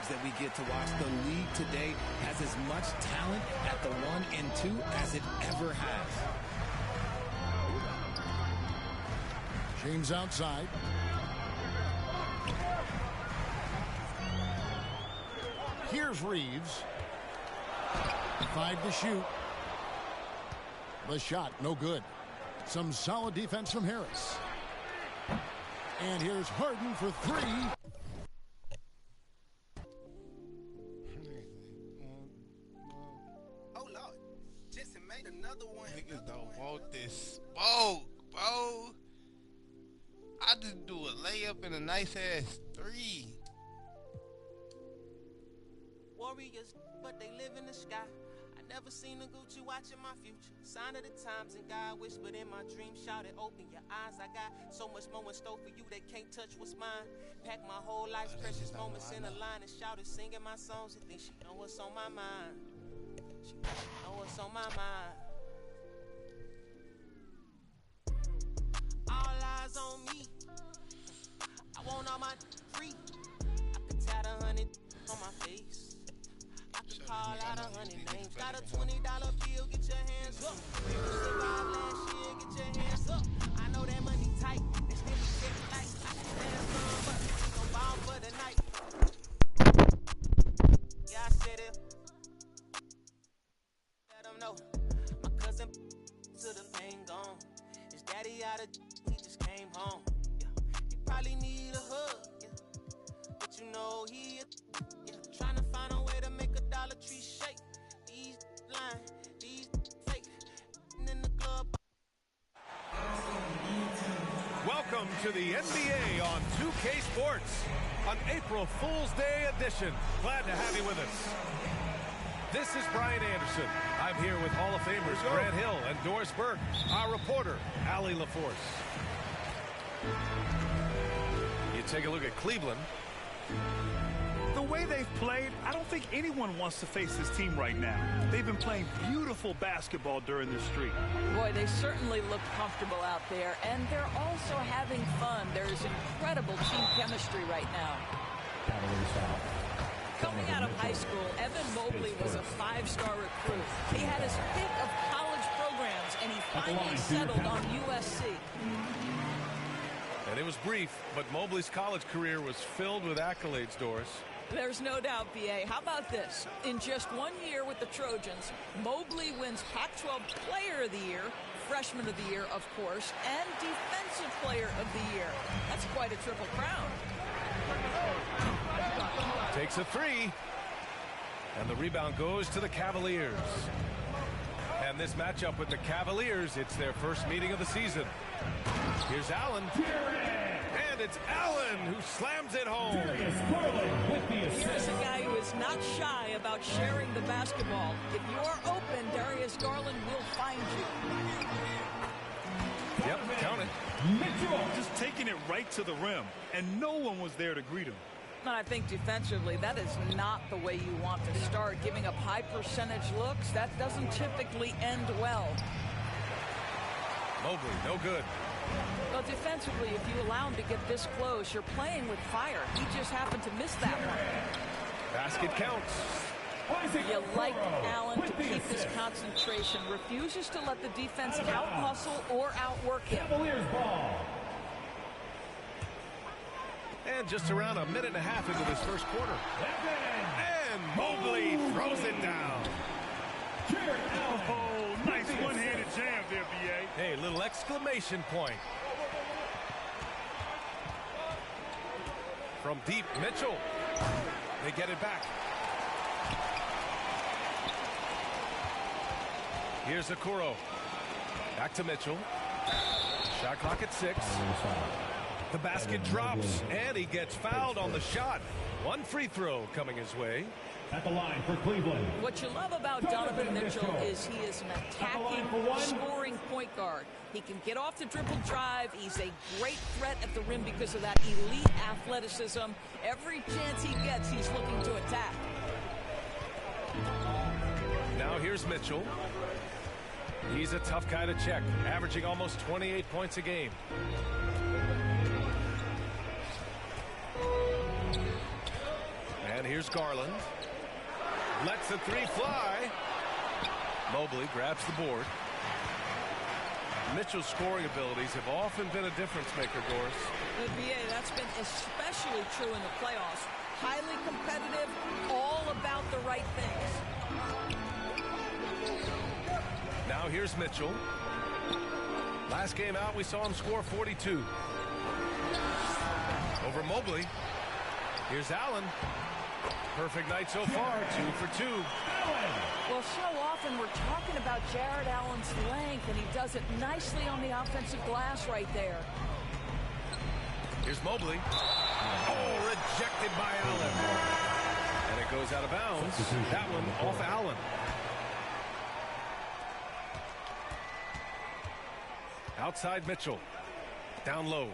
games that we get to watch. The league today has as much talent at the 1 and 2 as it ever has. James outside. Here's Reeves. 5 to shoot. The shot, no good. Some solid defense from Harris. And here's Harden for 3. Oh, Lord. Jason made another one. Niggas don't want this smoke, bro. I just do a layup and a nice-ass 3. Warriors, but they live in the sky. I never seen a Gucci watching my future. Sign of the times and God whispered in my dream, shouted, open your eyes. I got so much more in store for you that can't touch what's mine. Pack my whole life's precious moments in a line and shouted, singing my songs. You think she know what's on my mind? She know what's on my mind. All eyes on me. I want all my free. I could tat 100 on my face. I could call out 100 names. Got a $20 bill, get your hands up. You survived last year, get your hands up. I know that money tight. They still be sick like I can stand some, but we gon' ball for the night. Yeah, I said it. Let them know. My cousin to the pain gone. His daddy out of he just came home. Yeah. He probably need a hug. Yeah. But you know he trying to find a way to make a Dollar Tree shake. These line, these fake. In the club. Welcome to the NBA on 2K Sports, an April Fool's Day edition. Glad to have you with us. This is Brian Anderson. I'm here with Hall of Famers Grant Hill and Doris Burke, our reporter, Allie LaForce. You take a look at Cleveland. The way they've played, I don't think anyone wants to face this team right now. They've been playing beautiful basketball during this streak. Boy, they certainly look comfortable out there, and they're also having fun. There's incredible team chemistry right now. Coming out of high school, Evan Mobley was a 5-star recruit. He had his pick of college programs, and he finally settled on USC. And it was brief, but Mobley's college career was filled with accolades, Doris. There's no doubt, B.A. How about this? In just 1 year with the Trojans, Mobley wins Pac-12 Player of the Year, Freshman of the Year, of course, and Defensive Player of the Year. That's quite a triple crown. Takes a 3. And the rebound goes to the Cavaliers. And this matchup with the Cavaliers, it's their first meeting of the season. Here's Allen. And it's Allen who slams it home. Here's a guy who is not shy about sharing the basketball. If you're open, Darius Garland will find you. Yep, count it. Just taking it right to the rim, and no one was there to greet him. And I think defensively, that is not the way you want to start. Giving up high percentage looks, that doesn't typically end well. Mobley, no good. Well, defensively, if you allow him to get this close, you're playing with fire. He just happened to miss that one. Basket counts. You like Allen to keep his concentration. Refuses to let the defense out-hustle or outwork him. And just around a minute and a half into this first quarter. And Mobley throws it down. Oh, nice one-handed jam there, B.A. Hey, little exclamation point. From deep, Mitchell. They get it back. Here's Okoro. Back to Mitchell. Shot clock at 6. The basket drops, and he gets fouled on the shot. One free throw coming his way. At the line for Cleveland. What you love about Donovan Mitchell is he is an attacking, scoring point guard. He can get off the dribble drive. He's a great threat at the rim because of that elite athleticism. Every chance he gets, he's looking to attack. Now here's Mitchell. He's a tough guy to check, averaging almost 28 points a game. And here's Garland. Lets the three fly. Mobley grabs the board. Mitchell's scoring abilities have often been a difference maker, Doris. The NBA, that's been especially true in the playoffs. Highly competitive, all about the right things. Now here's Mitchell. Last game out, we saw him score 42. Over Mobley. Here's Allen. Perfect night so far, 2 for 2. Well, so often we're talking about Jared Allen's length, and he does it nicely on the offensive glass right there. Here's Mobley. Oh, rejected by Allen. And it goes out of bounds. That one off Allen. Outside Mitchell. Down low.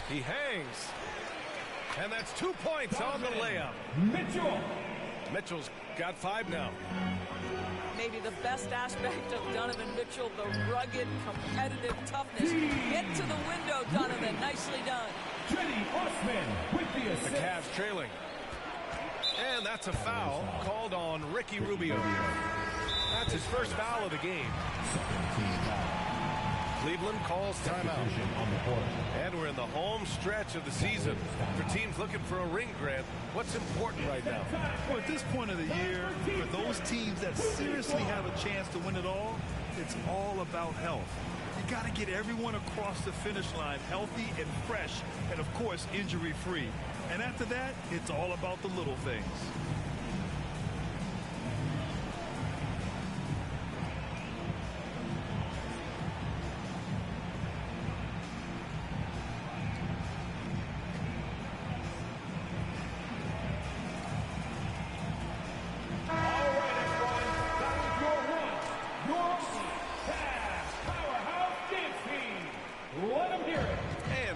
He hangs. And that's 2 points on the layup. Mitchell's got 5 now. Maybe the best aspect of Donovan Mitchell, the rugged, competitive toughness. Get to the window, Donovan. Nicely done. The Cavs trailing. And that's a foul called on Ricky Rubio. That's his first foul of the game. Cleveland calls timeout. And we're in the home stretch of the season. For teams looking for a ring, Grant, what's important right now? Well, at this point of the year, for those teams that seriously have a chance to win it all, it's all about health. You got to get everyone across the finish line healthy and fresh, and of course, injury-free. And after that, it's all about the little things.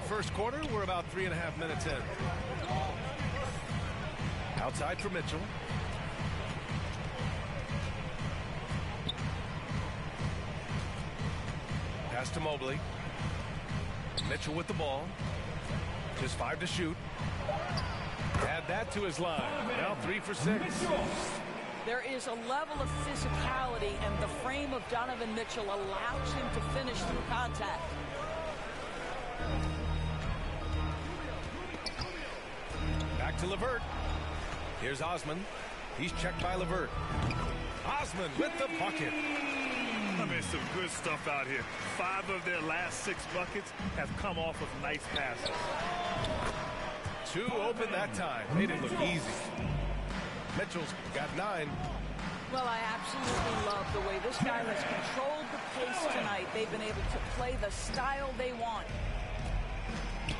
First quarter, we're about 3.5 minutes in. Outside for Mitchell. Pass to Mobley. Mitchell with the ball. Just 5 to shoot. Add that to his line. Now 3 for 6. There is a level of physicality, and the frame of Donovan Mitchell allows him to finish through contact. Back to LeVert. Here's Osman. He's checked by LeVert. Osman with the bucket. I mean, some good stuff out here. 5 of their last 6 buckets have come off of nice passes. 2 open that time. Made it look easy. Mitchell's got 9. Well, I absolutely love the way this guy has controlled the pace tonight. They've been able to play the style they want.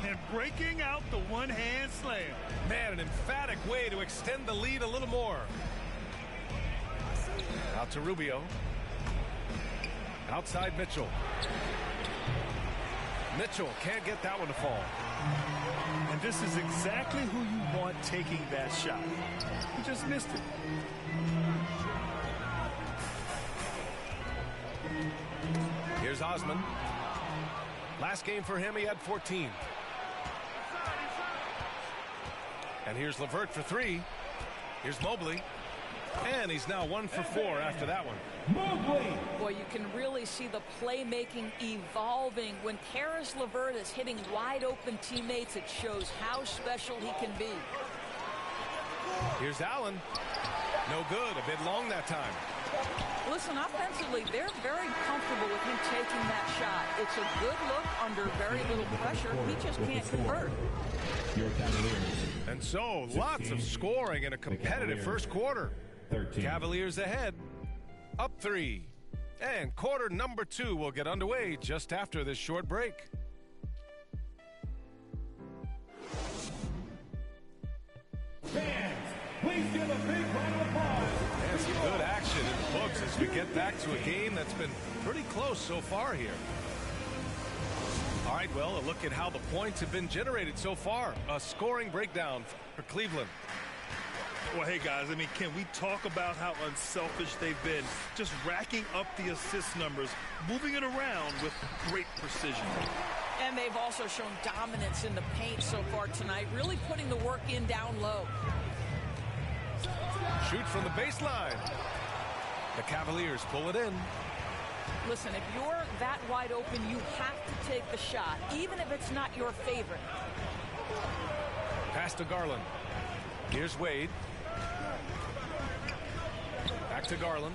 And breaking out the one-hand slam. Man, an emphatic way to extend the lead a little more. Out to Rubio. Outside Mitchell. Mitchell can't get that one to fall. And this is exactly who you want taking that shot. He just missed it. Here's Osman. Last game for him, he had 14. And here's LeVert for 3. Here's Mobley. And he's now 1 for 4 after that one. Boy, you can really see the playmaking evolving. When Karis LeVert is hitting wide open teammates, it shows how special he can be. Here's Allen. No good. A bit long that time. Listen, offensively, they're very comfortable with him taking that shot. It's a good look under very little pressure. He just can't convert. And so, lots of scoring in a competitive first quarter. 13. Cavaliers ahead, up 3. And quarter number 2 will get underway just after this short break. Fans, please give a big round of applause. And some good action in the books as we get back to a game that's been pretty close so far here. All right, well, a look at how the points have been generated so far. A scoring breakdown for Cleveland. Well, hey, guys, I mean, can we talk about how unselfish they've been? Just racking up the assist numbers, moving it around with great precision. And they've also shown dominance in the paint so far tonight, really putting the work in down low. Shoot from the baseline. The Cavaliers pull it in. Listen, if you're that wide open, you have to take the shot, even if it's not your favorite. Pass to Garland. Here's Wade. Back to Garland.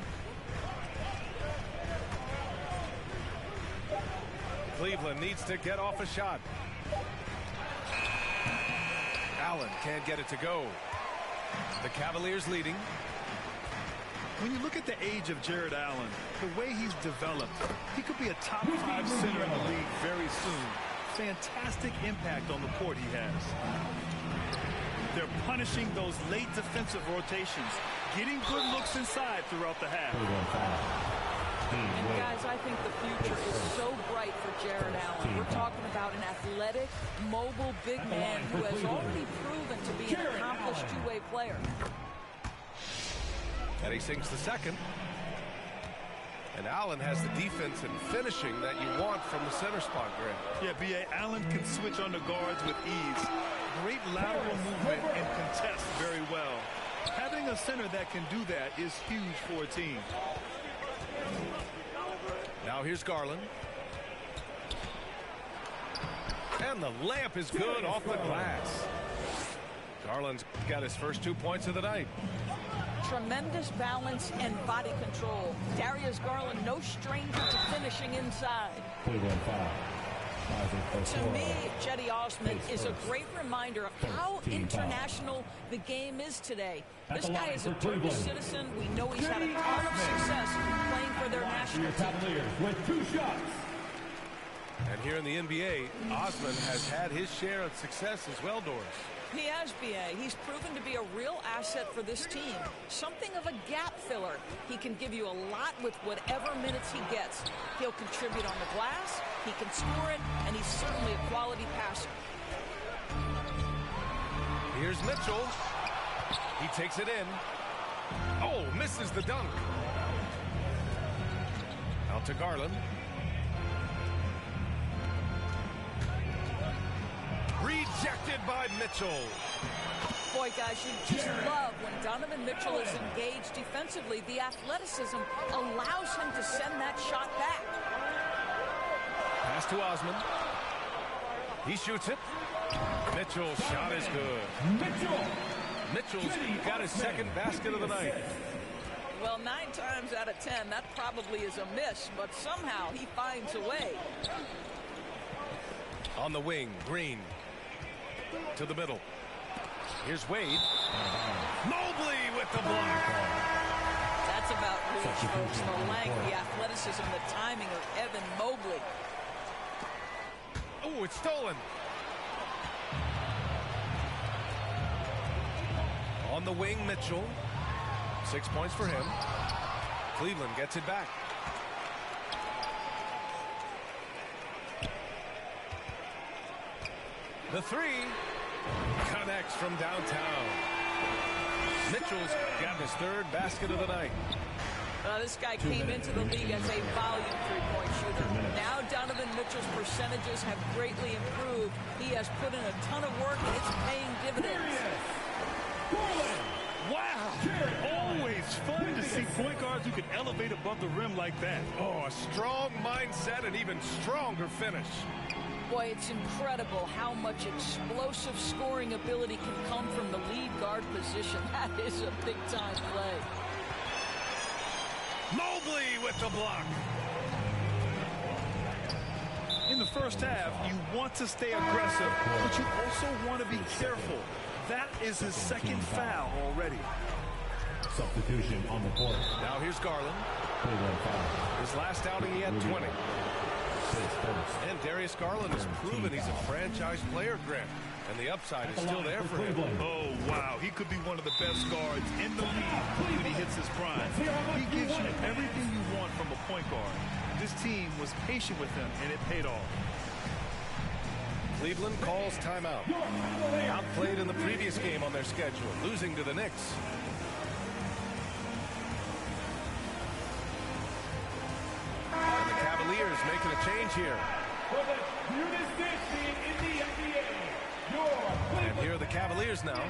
Cleveland needs to get off a shot. Allen can't get it to go. The Cavaliers leading. When you look at the age of Jared Allen, the way he's developed, he could be a top 5 center in the league very soon. Fantastic impact on the court he has. They're punishing those late defensive rotations, getting good looks inside throughout the half. And guys, I think the future is so bright for Jared Allen. We're talking about an athletic, mobile big man who has already proven to be an accomplished two-way player. And he sinks the second. And Allen has the defense and finishing that you want from the center spot, Grant. Yeah, B.A. Allen can switch on the guards with ease. Great lateral movement and contest very well. Having a center that can do that is huge for a team. Now here's Garland. And the layup is good off the glass. Garland's got his first 2 points of the night. Tremendous balance and body control. Darius Garland, no stranger to finishing inside. To me, Cedi Osman is a great reminder of how international the game is today. This guy is a Turkish citizen. We know he's had a ton of success playing for their national team. With 2 shots. And here in the NBA, Osman has had his share of success as well, Doris. He has, B.A. He's proven to be a real asset for this team. Something of a gap filler. He can give you a lot with whatever minutes he gets. He'll contribute on the glass, he can score it, and he's certainly a quality passer. Here's Mitchell. He takes it in. Oh, misses the dunk. Out to Garland. Rejected by Mitchell. Boy, guys, you just love when Donovan Mitchell is engaged defensively. The athleticism allows him to send that shot back. Pass to Osman. He shoots it. Mitchell's shot is good. Mitchell's got his second basket of the night. Well, 9 times out of 10, that probably is a miss, but somehow he finds a way. On the wing, Green. To the middle. Here's Wade. Mobley with the block. That's about reach, folks. The length, the athleticism, the timing of Evan Mobley. Oh, it's stolen. On the wing, Mitchell. 6 points for him. Cleveland gets it back. The three connects from downtown. Mitchell's got his third basket of the night. This guy came into the league as a volume three-point shooter. Now Donovan Mitchell's percentages have greatly improved. He has put in a ton of work, and it's paying dividends. Wow! Always fun to see point guards who can elevate above the rim like that. Oh, a strong mindset and even stronger finish. Boy, it's incredible how much explosive scoring ability can come from the lead guard position. That is a big-time play. Mobley with the block. In the first half, you want to stay aggressive, but you also want to be careful. That is his second foul already. Substitution on the court. Now here's Garland. His last outing, he had 20. And Darius Garland has proven he's a franchise player, Grant. And the upside is still there for him. Oh, wow. He could be one of the best guards in the league when he hits his prime. He gives you everything you want from a point guard. This team was patient with him, and it paid off. Cleveland calls timeout. Outplayed in the previous game on their schedule, losing to the Knicks. And the Cavaliers making a change here. for the cutest team in the NBA, and here are the Cavaliers now.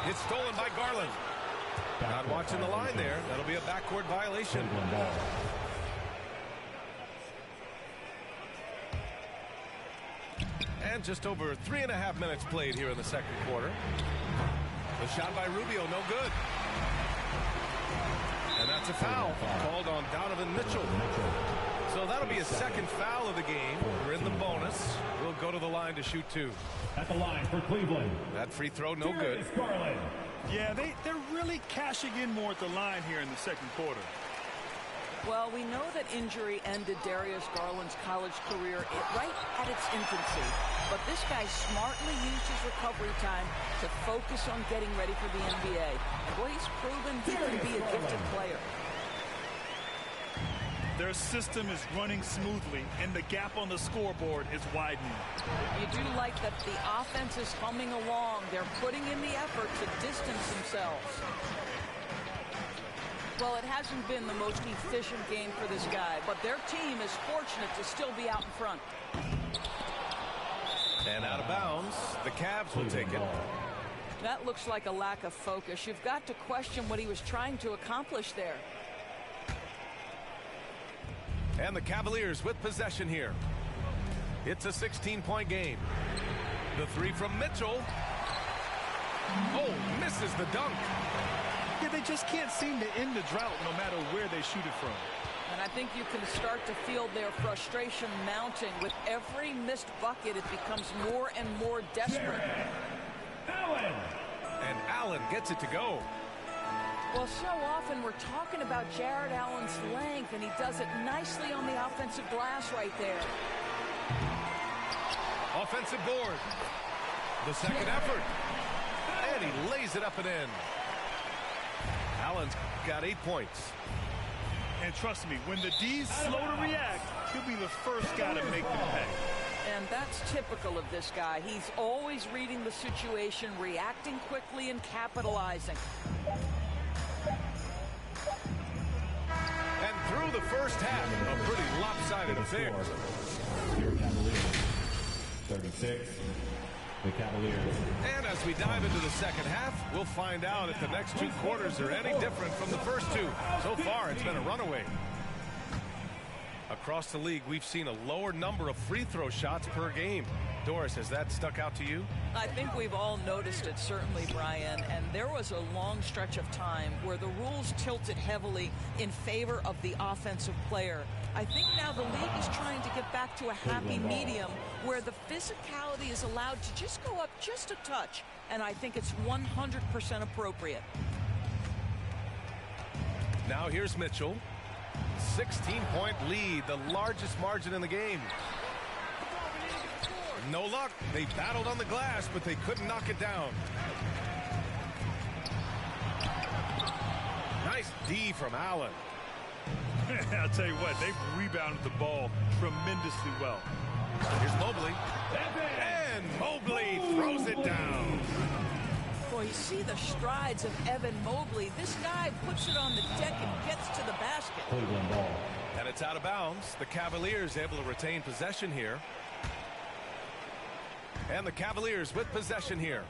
It's stolen by Garland. Not watching the line there. That'll be a backcourt violation. And just over 3.5 minutes played here in the second quarter. The shot by Rubio, no good. And that's a foul called on Donovan Mitchell. So that'll be a second foul of the game. We're in the bonus. We'll go to the line to shoot two. At the line for Cleveland. That free throw, no good. Yeah, they're really cashing in more at the line here in the second quarter. Well, we know that injury ended Darius Garland's college career right at its infancy. But this guy smartly used his recovery time to focus on getting ready for the NBA. And boy, he's proven he can be a gifted player. Their system is running smoothly, and the gap on the scoreboard is widening. You do like that the offense is humming along. They're putting in the effort to distance themselves. Well, it hasn't been the most efficient game for this guy, but their team is fortunate to still be out in front. And out of bounds, the Cavs will take it. That looks like a lack of focus. You've got to question what he was trying to accomplish there. And the Cavaliers with possession here. It's a 16-point game. The three from Mitchell. Oh, misses the dunk. Yeah, they just can't seem to end the drought no matter where they shoot it from. And I think you can start to feel their frustration mounting. With every missed bucket, it becomes more and more desperate. Allen. And Allen gets it to go. Well, so often we're talking about Jared Allen's length, and he does it nicely on the offensive glass right there. Offensive board. The second effort. And he lays it up and in. Allen's got 8 points. And trust me, when the D's slow to react, he'll be the first guy to make them pay. And that's typical of this guy. He's always reading the situation, reacting quickly, and capitalizing. And through the first half, a pretty lopsided affair. Your Cavaliers. 36. The Cavaliers. And as we dive into the second half, we'll find out if the next 2 quarters are any different from the first 2. So far, it's been a runaway. Across the league, we've seen a lower number of free throw shots per game. Doris, has that stuck out to you? I think we've all noticed it, certainly, Brian. And there was a long stretch of time where the rules tilted heavily in favor of the offensive player. I think now the league is trying to get back to a happy medium where the physicality is allowed to just go up just a touch. And I think it's 100% appropriate. Now here's Mitchell. 16-point lead, the largest margin in the game. No luck. They battled on the glass, but they couldn't knock it down. Nice D from Allen. I'll tell you what, they've rebounded the ball tremendously well. Here's Mobley. And Mobley throws it down. Boy, you see the strides of Evan Mobley. This guy puts it on the deck and gets to the basket. Cleveland ball. And it's out of bounds. The Cavaliers able to retain possession here. And the Cavaliers with possession here.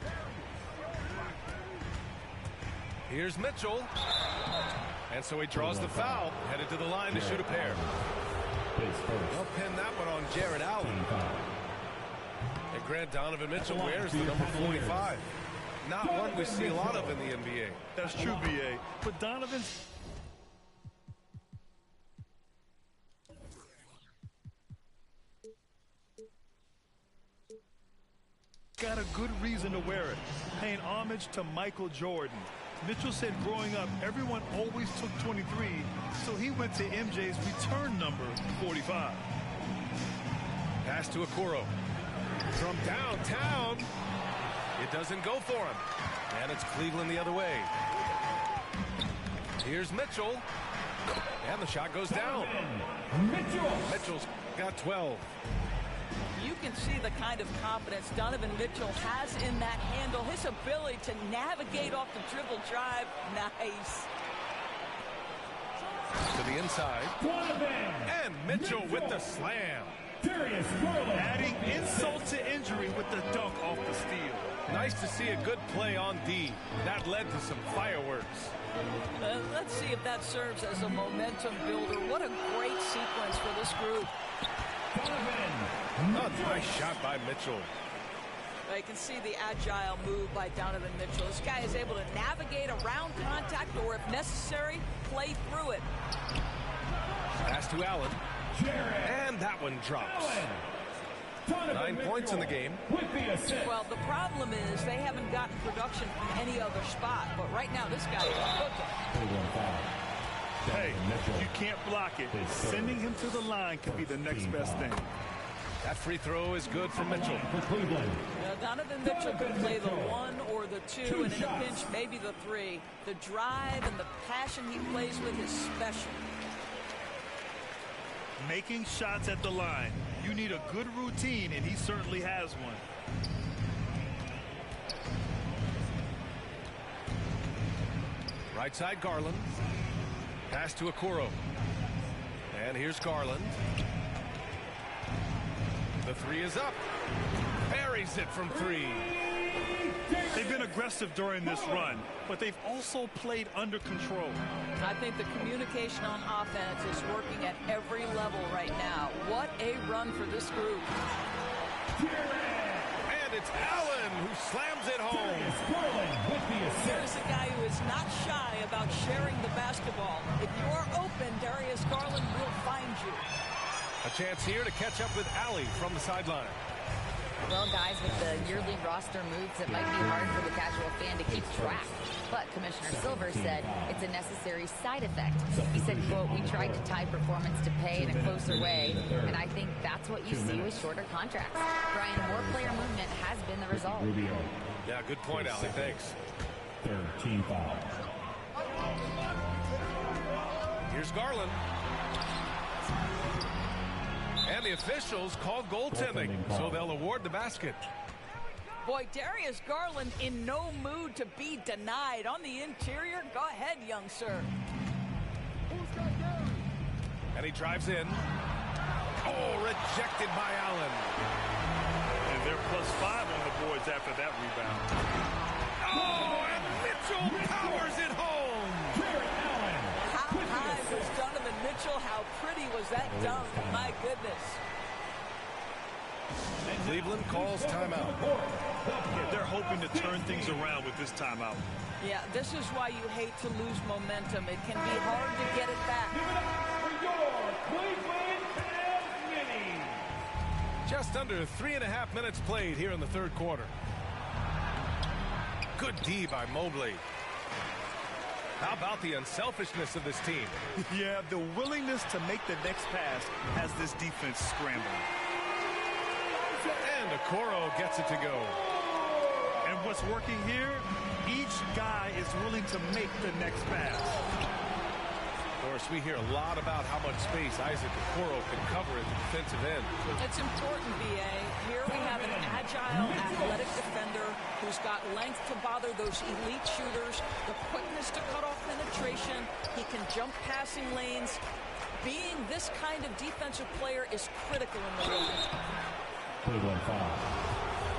Here's Mitchell. And so he draws the foul, headed to the line to shoot a pair. They'll pin that one on Jared Allen. And Grant, Donovan Mitchell wears the number 45. Not one we see a lot of in the NBA. That's true, B.A. But Donovan's got a good reason to wear it, paying homage to Michael Jordan. Mitchell said growing up, everyone always took 23, so he went to MJ's return number, 45. Pass to Okoro. From downtown, it doesn't go for him. And it's Cleveland the other way. Here's Mitchell. And the shot goes down. Mitchell's got 12. You can see the kind of confidence Donovan Mitchell has in that handle. His ability to navigate off the dribble drive. Nice. To the inside. And Mitchell with the slam. Adding insult to injury with the dunk off the steal. Nice to see a good play on D. That led to some fireworks. Let's see if that serves as a momentum builder. What a great sequence for this group. A nice shot by Mitchell. You can see the agile move by Donovan Mitchell. This guy is able to navigate around contact or, if necessary, play through it. Pass to Allen. And that one drops. 9 points in the game. Well, the problem is they haven't gotten production from any other spot. But right now, this guy is cooking. Hey, you can't block it. Sending him to the line could be the next best thing. That free throw is good for Mitchell. Donovan Mitchell can play the 1 or the 2, and in a pinch, maybe the 3. The drive and the passion he plays with is special. Making shots at the line. You need a good routine, and he certainly has one. Right side, Garland. Pass to Okoro. And here's Garland. The 3 is up. Buries it from 3. They've been aggressive during this run, but they've also played under control. I think the communication on offense is working at every level right now. What a run for this group. And it's Allen who slams it home. Here's a guy who is not shy about sharing the basketball. If you are open, Darius Garland will find you. A chance here to catch up with Allie from the sideline. Well, guys, with the yearly roster moves, it might be hard for the casual fan to keep track. But Commissioner Silver said it's a necessary side effect. He said, quote, "We tried to tie performance to pay in a closer way, and I think that's what you see with shorter contracts." Brian, more player movement has been the result. Yeah, good point, Allie. Thanks. Third team foul. Here's Garland. And the officials call goaltending, so they'll award the basket. Boy, Darius Garland in no mood to be denied. On the interior, go ahead, young sir. And he drives in. Oh, rejected by Allen. And they're +5 on the boards after that rebound. Oh, and Mitchell powers it home. How high was Donovan Mitchell? How pretty was that dunk? My goodness. Cleveland calls timeout. Yeah, they're hoping to turn things around with this timeout. Yeah, this is why you hate to lose momentum. It can be hard to get it back. Just under 3.5 minutes played here in the third quarter. Good D by Mobley. How about the unselfishness of this team? Yeah, the willingness to make the next pass has this defense scrambling. And Okoro gets it to go. And what's working here, each guy is willing to make the next pass. Of course, we hear a lot about how much space Isaac Okoro can cover at the defensive end. It's important, B.A. Here we have an agile, athletic defender who's got length to bother those elite shooters, the quickness to cut off penetration. He can jump passing lanes. Being this kind of defensive player is critical in the league.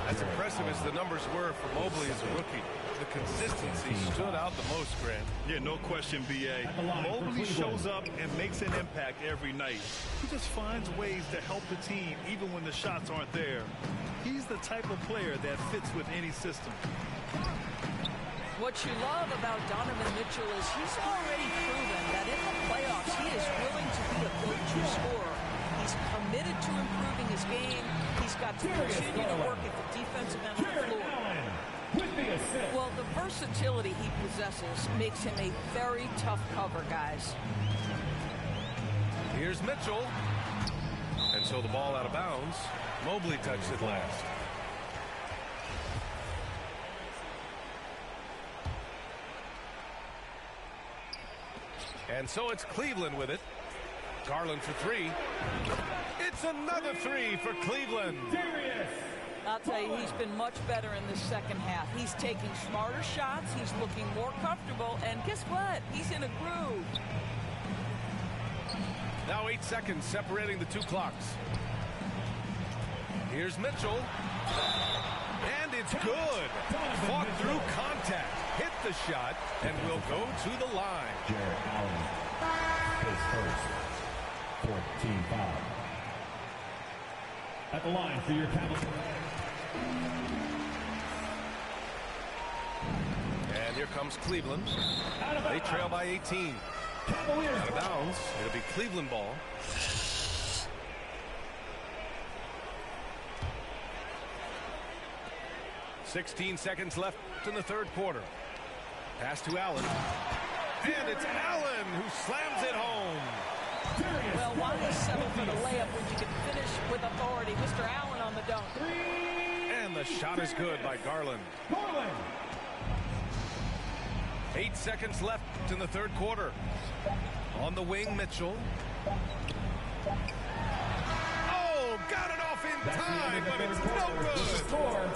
As impressive as the numbers were for Mobley as a rookie, the consistency stood out the most, Grant. Yeah, no question, B.A. Mobley shows up and makes an impact every night. He just finds ways to help the team even when the shots aren't there. He's the type of player that fits with any system. What you love about Donovan Mitchell is he's already proven that in the playoffs he is willing to be a go-to scorer. He's committed to improving his game. He's got to continue to work at the defensive end of the floor. Well, the versatility he possesses makes him a very tough cover, guys. Here's Mitchell. And so the ball out of bounds. Mobley touched it last. And so it's Cleveland with it. Garland for 3. It's another 3 for Cleveland. I'll tell you, he's been much better in the second half. He's taking smarter shots. He's looking more comfortable. And guess what? He's in a groove. Now 8 seconds separating the two clocks. Here's Mitchell. And it's good. Fought through contact. Hit the shot and will go to the line. Jared Allen, his first 14 foul. At the line for your Cavaliers. And here comes Cleveland. They trail by 18. Out of bounds. It'll be Cleveland ball. 16 seconds left in the third quarter. Pass to Allen. And it's Allen who slams it home. Well, why settle for the layup when you can finish with authority? Mr. Allen on the dunk. And the shot is good by Garland. 8 seconds left in the third quarter. On the wing, Mitchell. Oh, got it off in time, but it's no good.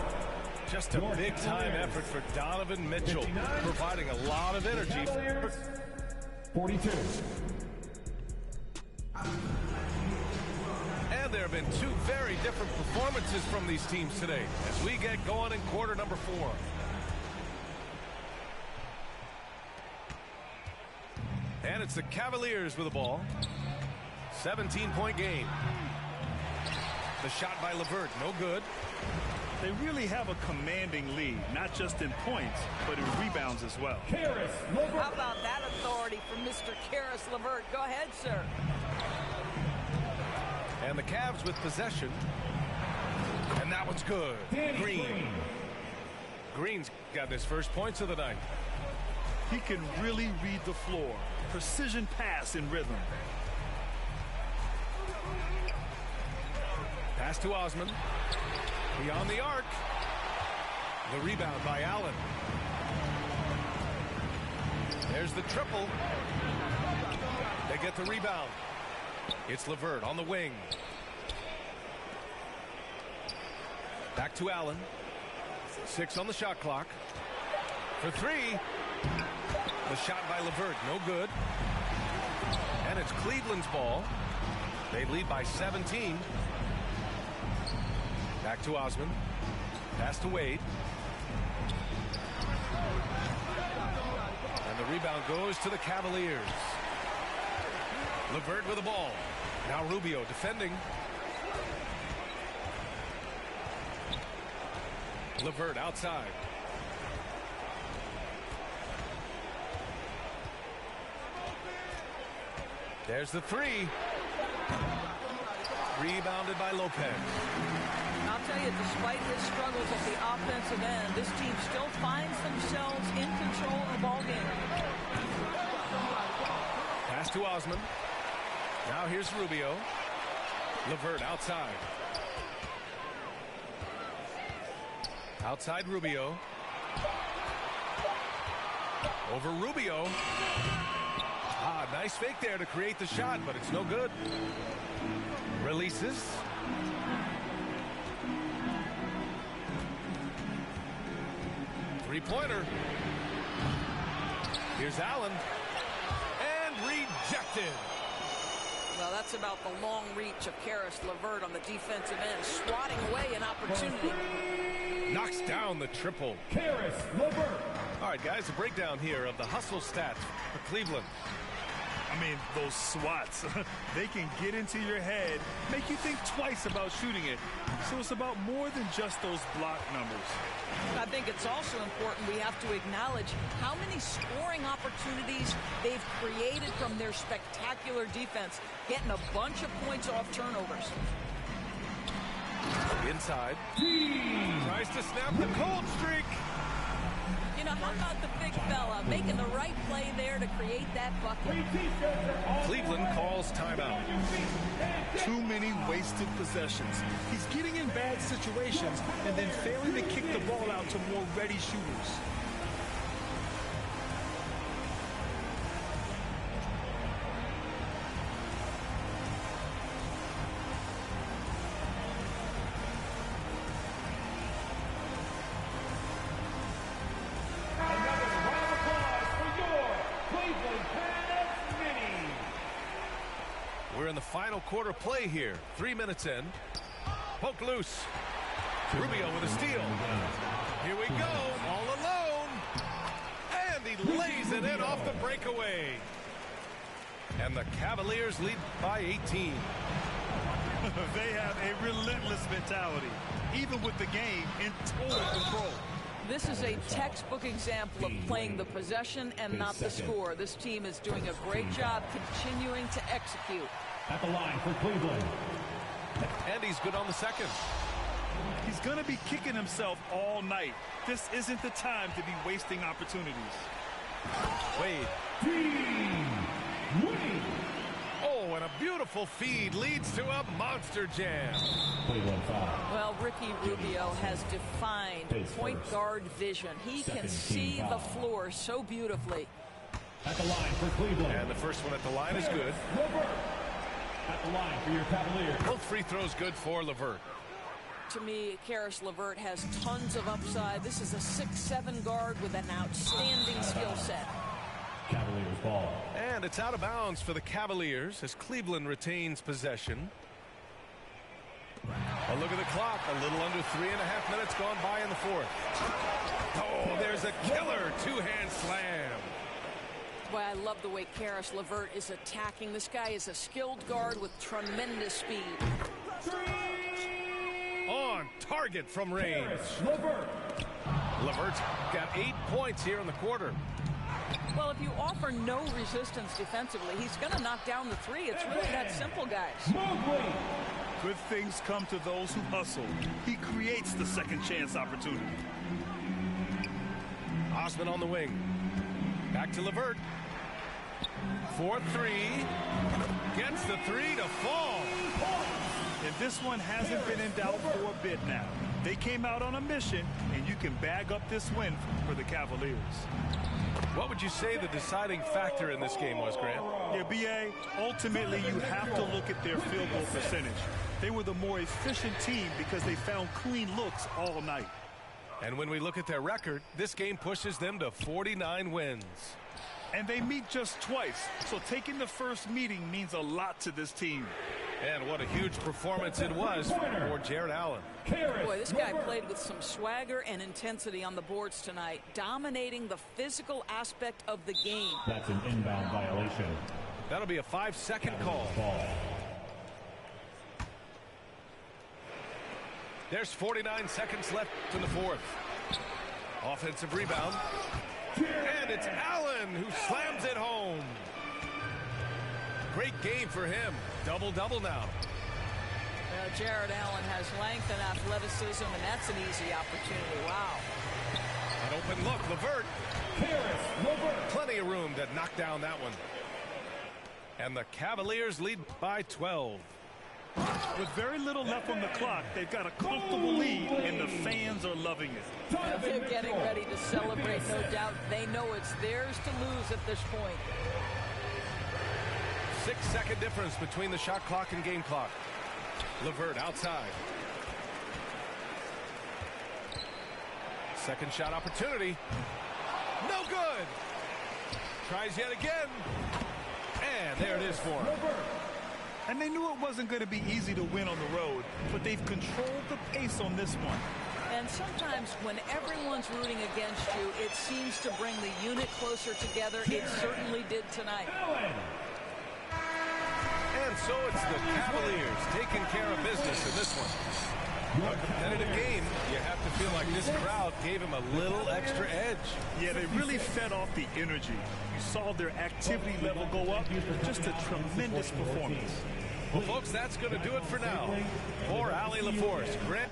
Just a big-time effort for Donovan Mitchell, providing a lot of energy. 42. And there have been two very different performances from these teams today as we get going in quarter number 4. And it's the Cavaliers with the ball. 17-point game. The shot by LeVert, no good. They really have a commanding lead, not just in points, but in rebounds as well. How about that authority from Mr. Karis LeVert? Go ahead, sir. And the Cavs with possession. And that one's good. Green. Green's got his first points of the night. He can really read the floor. Precision pass in rhythm. Pass to Osman. Beyond the arc. The rebound by Allen. There's the triple. They get the rebound. It's LeVert on the wing. Back to Allen. 6 on the shot clock. For 3. The shot by LeVert, no good. And it's Cleveland's ball. They lead by 17. Back to Osman. Pass to Wade. And the rebound goes to the Cavaliers. LeVert with the ball. Now Rubio defending. LeVert outside. There's the 3. Rebounded by Lopez. I'll tell you, despite his struggles at the offensive end, this team still finds themselves in control of the ball game. Pass to Osman. Now here's Rubio. LeVert outside. Outside Rubio. Over Rubio. Nice fake there to create the shot, but it's no good. Releases. Three-pointer. Here's Allen. And rejected. Well, that's about the long reach of Karis LeVert on the defensive end, swatting away an opportunity. Knocks down the triple. Karis LeVert. All right, guys, a breakdown here of the hustle stats for Cleveland. I mean, those swats, they can get into your head, make you think twice about shooting it. So it's about more than just those block numbers. I think it's also important we have to acknowledge how many scoring opportunities they've created from their spectacular defense, getting a bunch of points off turnovers. Inside. Tries to snap the cold streak. You know, how about the big fella making the right play there to create that bucket? Cleveland calls timeout. Too many wasted possessions. He's getting in bad situations and then failing to kick the ball out to more ready shooters. We're in the final quarter play here. 3 minutes in. Poked loose. Rubio with a steal. Here we go, all alone. And he lays it in off the breakaway. And the Cavaliers lead by 18. They have a relentless mentality, even with the game in total control. This is a textbook example of playing the possession and not the score. This team is doing a great job continuing to execute. At the line for Cleveland. And he's good on the second. He's going to be kicking himself all night. This isn't the time to be wasting opportunities. Wade. Oh, and a beautiful feed leads to a monster jam. Well, Ricky Rubio has defined point guard vision. He can see the floor so beautifully. At the line for Cleveland. And the first one at the line is good. At the line for your Cavaliers. Both free throws good for LeVert. To me, Karis LeVert has tons of upside. This is a 6'7" guard with an outstanding skill set. Cavaliers ball. And it's out of bounds for the Cavaliers as Cleveland retains possession. A look at the clock. A little under 3.5 minutes gone by in the fourth. Oh, there's a killer two-hand slam. Boy, I love the way Karis LeVert is attacking. This guy is a skilled guard with tremendous speed. On target from range. LeVert's got 8 points here in the quarter. Well, if you offer no resistance defensively, he's going to knock down the three. It's really that simple, guys. Good things come to those who hustle. He creates the second chance opportunity. Osman on the wing. Back to LeVert. 4-3. Gets the three to fall. And this one hasn't been in doubt for a bit now. They came out on a mission, and you can bag up this win for the Cavaliers. What would you say the deciding factor in this game was, Grant? Yeah, B.A., ultimately you have to look at their field goal percentage. They were the more efficient team because they found clean looks all night. And when we look at their record, this game pushes them to 49 wins. And they meet just twice, so taking the first meeting means a lot to this team. And what a huge performance it was for Jared Allen. Boy, this guy played with some swagger and intensity on the boards tonight, dominating the physical aspect of the game. That's an inbound violation. That'll be a 5-second call. There's 49 seconds left in the fourth. Offensive rebound. And it's Allen who slams it home. Great game for him. Double-double now. Jared Allen has length and athleticism, and that's an easy opportunity. Wow. An open look. LeVert. Plenty of room to knock down that one. And the Cavaliers lead by 12. With very little left on the clock, they've got a comfortable lead, and the fans are loving it. They're getting ready to celebrate, no doubt. They know it's theirs to lose at this point. 6-second difference between the shot clock and game clock. LeVert outside. Second shot opportunity. No good. Tries yet again. And there it is for him. And they knew it wasn't going to be easy to win on the road, but they've controlled the pace on this one. And sometimes when everyone's rooting against you, it seems to bring the unit closer together. It certainly did tonight. And so it's the Cavaliers taking care of business in this one. A competitive game, you have to feel like this crowd gave him a little extra edge. Yeah, they really fed off the energy. You saw their activity level go up. Just a tremendous performance. Well, folks, that's going to do it for now. For Allie LaForce, Grant.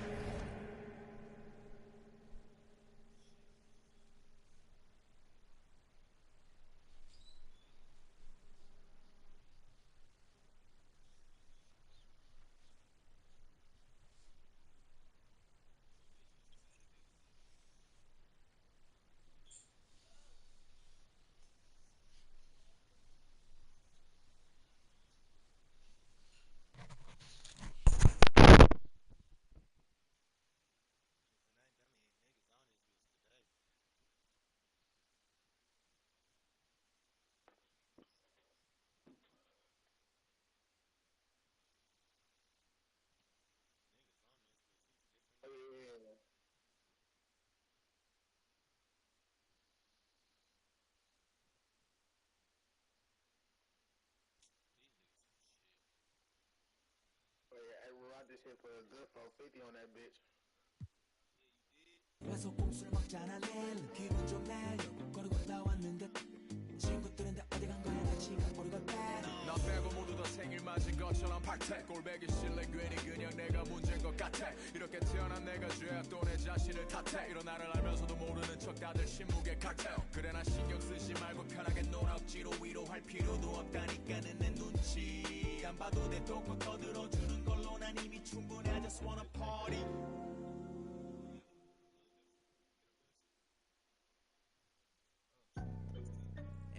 I just hit for a good 450 on that bitch. 그래서 꼼수를 먹잖아 내일 기분 좀 내려고 거리고 나왔는데 친구들은 다 어디 간 거야 나 지금 모르고 나 빼고 모두 다 생일 맞은 것처럼 박태 꼴배기 싫래 괜히 그냥 내가 문제인 것 같아 이렇게 태어난 내가 죄야 또 내 자신을 탓해 이런 나를 알면서도 모르는 척 다들 침묵의 칵테일 그래 나 신경 쓰지 말고 편하게 놀아 억지로 위로할 필요도 없다니까는 내 눈치 안 봐도 돼 톡톡 터들어주는 걸로 난 이미 충분해 I just wanna party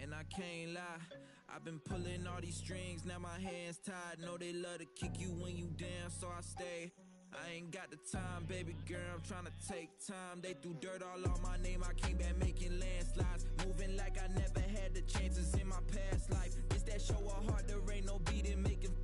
And I can't lie, I've been pulling all these strings, now my hands tied. Know they love to kick you when you down, so I stay. I ain't got the time, baby girl, I'm tryna take time. They threw dirt all on my name, I came back making landslides. Moving like I never had the chances in my past life. It's that show of heart, there ain't no beating, making.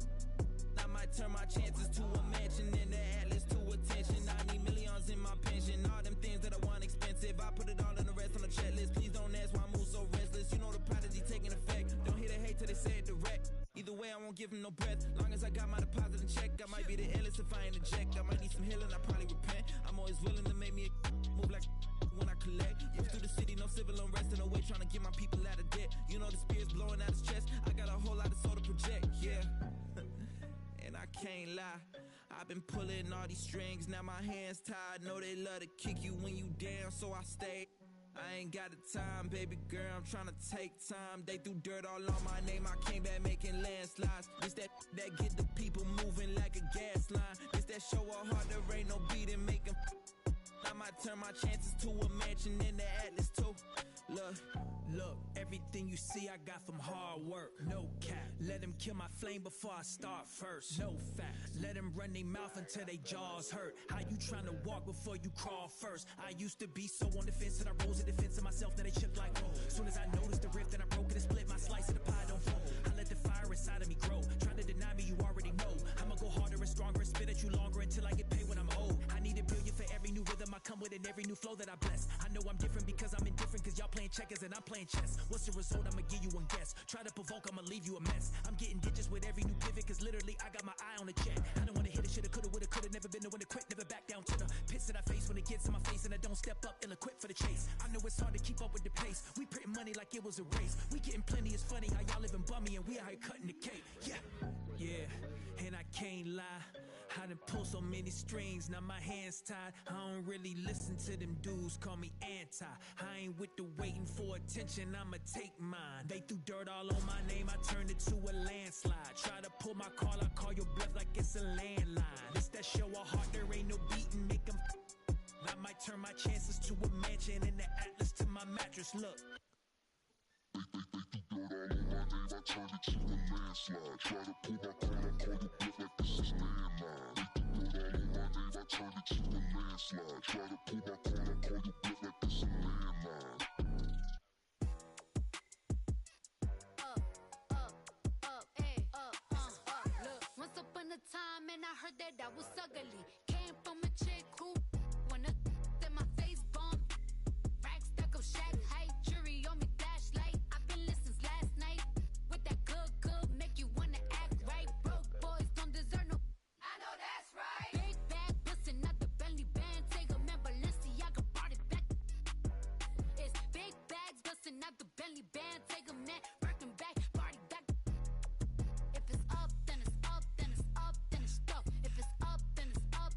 I might turn my chances to a mansion and the Atlas to attention. I need millions in my pension, all them things that I want expensive. I put it all in the rest on the checklist. Please don't ask why I move so restless. You know the prodigy taking effect. Don't hear the hate till they say it direct. Either way, I won't give them no breath. Long as I got my deposit in check, I might be the illest if I interject. I might need some healing, I probably repent. I'm always willing to make me a move like when I collect. Move through the city, no civil unrest, and no way trying to get my people out of debt. You know the spirit's blowing out his chest. I got a whole lot of soul to project, yeah. And I can't lie, I've been pulling all these strings, now my hands tied. Know they love to kick you when you down, so I stay. I ain't got the time, baby girl, I'm tryna take time. They threw dirt all on my name, I came back making landslides. This that get the people moving like a gas line. This that show of heart, there ain't no beating, making. I might turn my chances to a mansion in the Atlas too. Look, everything you see I got from hard work. No cap, let them kill my flame before I start first. No facts, let them run their mouth until they jaws hurt. How you tryna walk before you crawl first? I used to be so on the fence and I rose to defense of myself, now they chip like oh. Soon as I noticed the rift and I broke it and split, my slice of the pie don't fold. I let the fire inside of me grow. Trying to deny me, you already know. I'ma go harder and stronger and spit at you longer until I get paid when I'm old. I need a billion for every new rhythm I come with and every new flow that I bless. I know I'm different because I'm indifferent, cause y'all playing checkers and I'm playing chess. What's the result? I'ma give you one guess. Try to provoke, I'ma leave you a mess. I'm getting digits with every new pivot, cause literally I got my eye on the check. I don't wanna hit it, shoulda, coulda, woulda, coulda. Never been the one to quit, never back down to the pits that I face when it gets in my face and I don't step up, ill-equipped for the chase. I know it's hard to keep up with the pace. We printing money like it was a race. We getting plenty, it's funny how y'all living bummy and we out here cutting the cake. Yeah, and I can't lie, I done pulled so many strings, now my hands tied. I don't really listen to them dudes, call me anti. I ain't with the waiting for attention, I'ma take mine. They threw dirt all on my name, I turned it to a landslide. Try to pull my call, I call your bluff like it's a landline. It's that show of heart, there ain't no beating, make them. I might turn my chances to a mansion and the Atlas to my mattress, look. They threw dirt all on my name, I turned it to a landslide. Try to pull my call, I call your bluff like this is landmine. They threw dirt all on my name, I turned it to a landslide. Try to pull my call, I call your bluff like this is landmine. Look, once upon a time and I heard that I was ugly. Came from a chick who wanna in my face bomb. Rack stuck up shack height, jury on me flashlight. I've been listening since last night. With that good, make you wanna act right. Broke boys don't deserve no. I know that's right. Big bag bustin' out the belly band. Take a man, Balenciaga brought it back. It's big bags bustin' out the belly band. Take a man, working back, party back. If it's up, then it's up, then it's up, then it's stuff. If it's up, then it's up,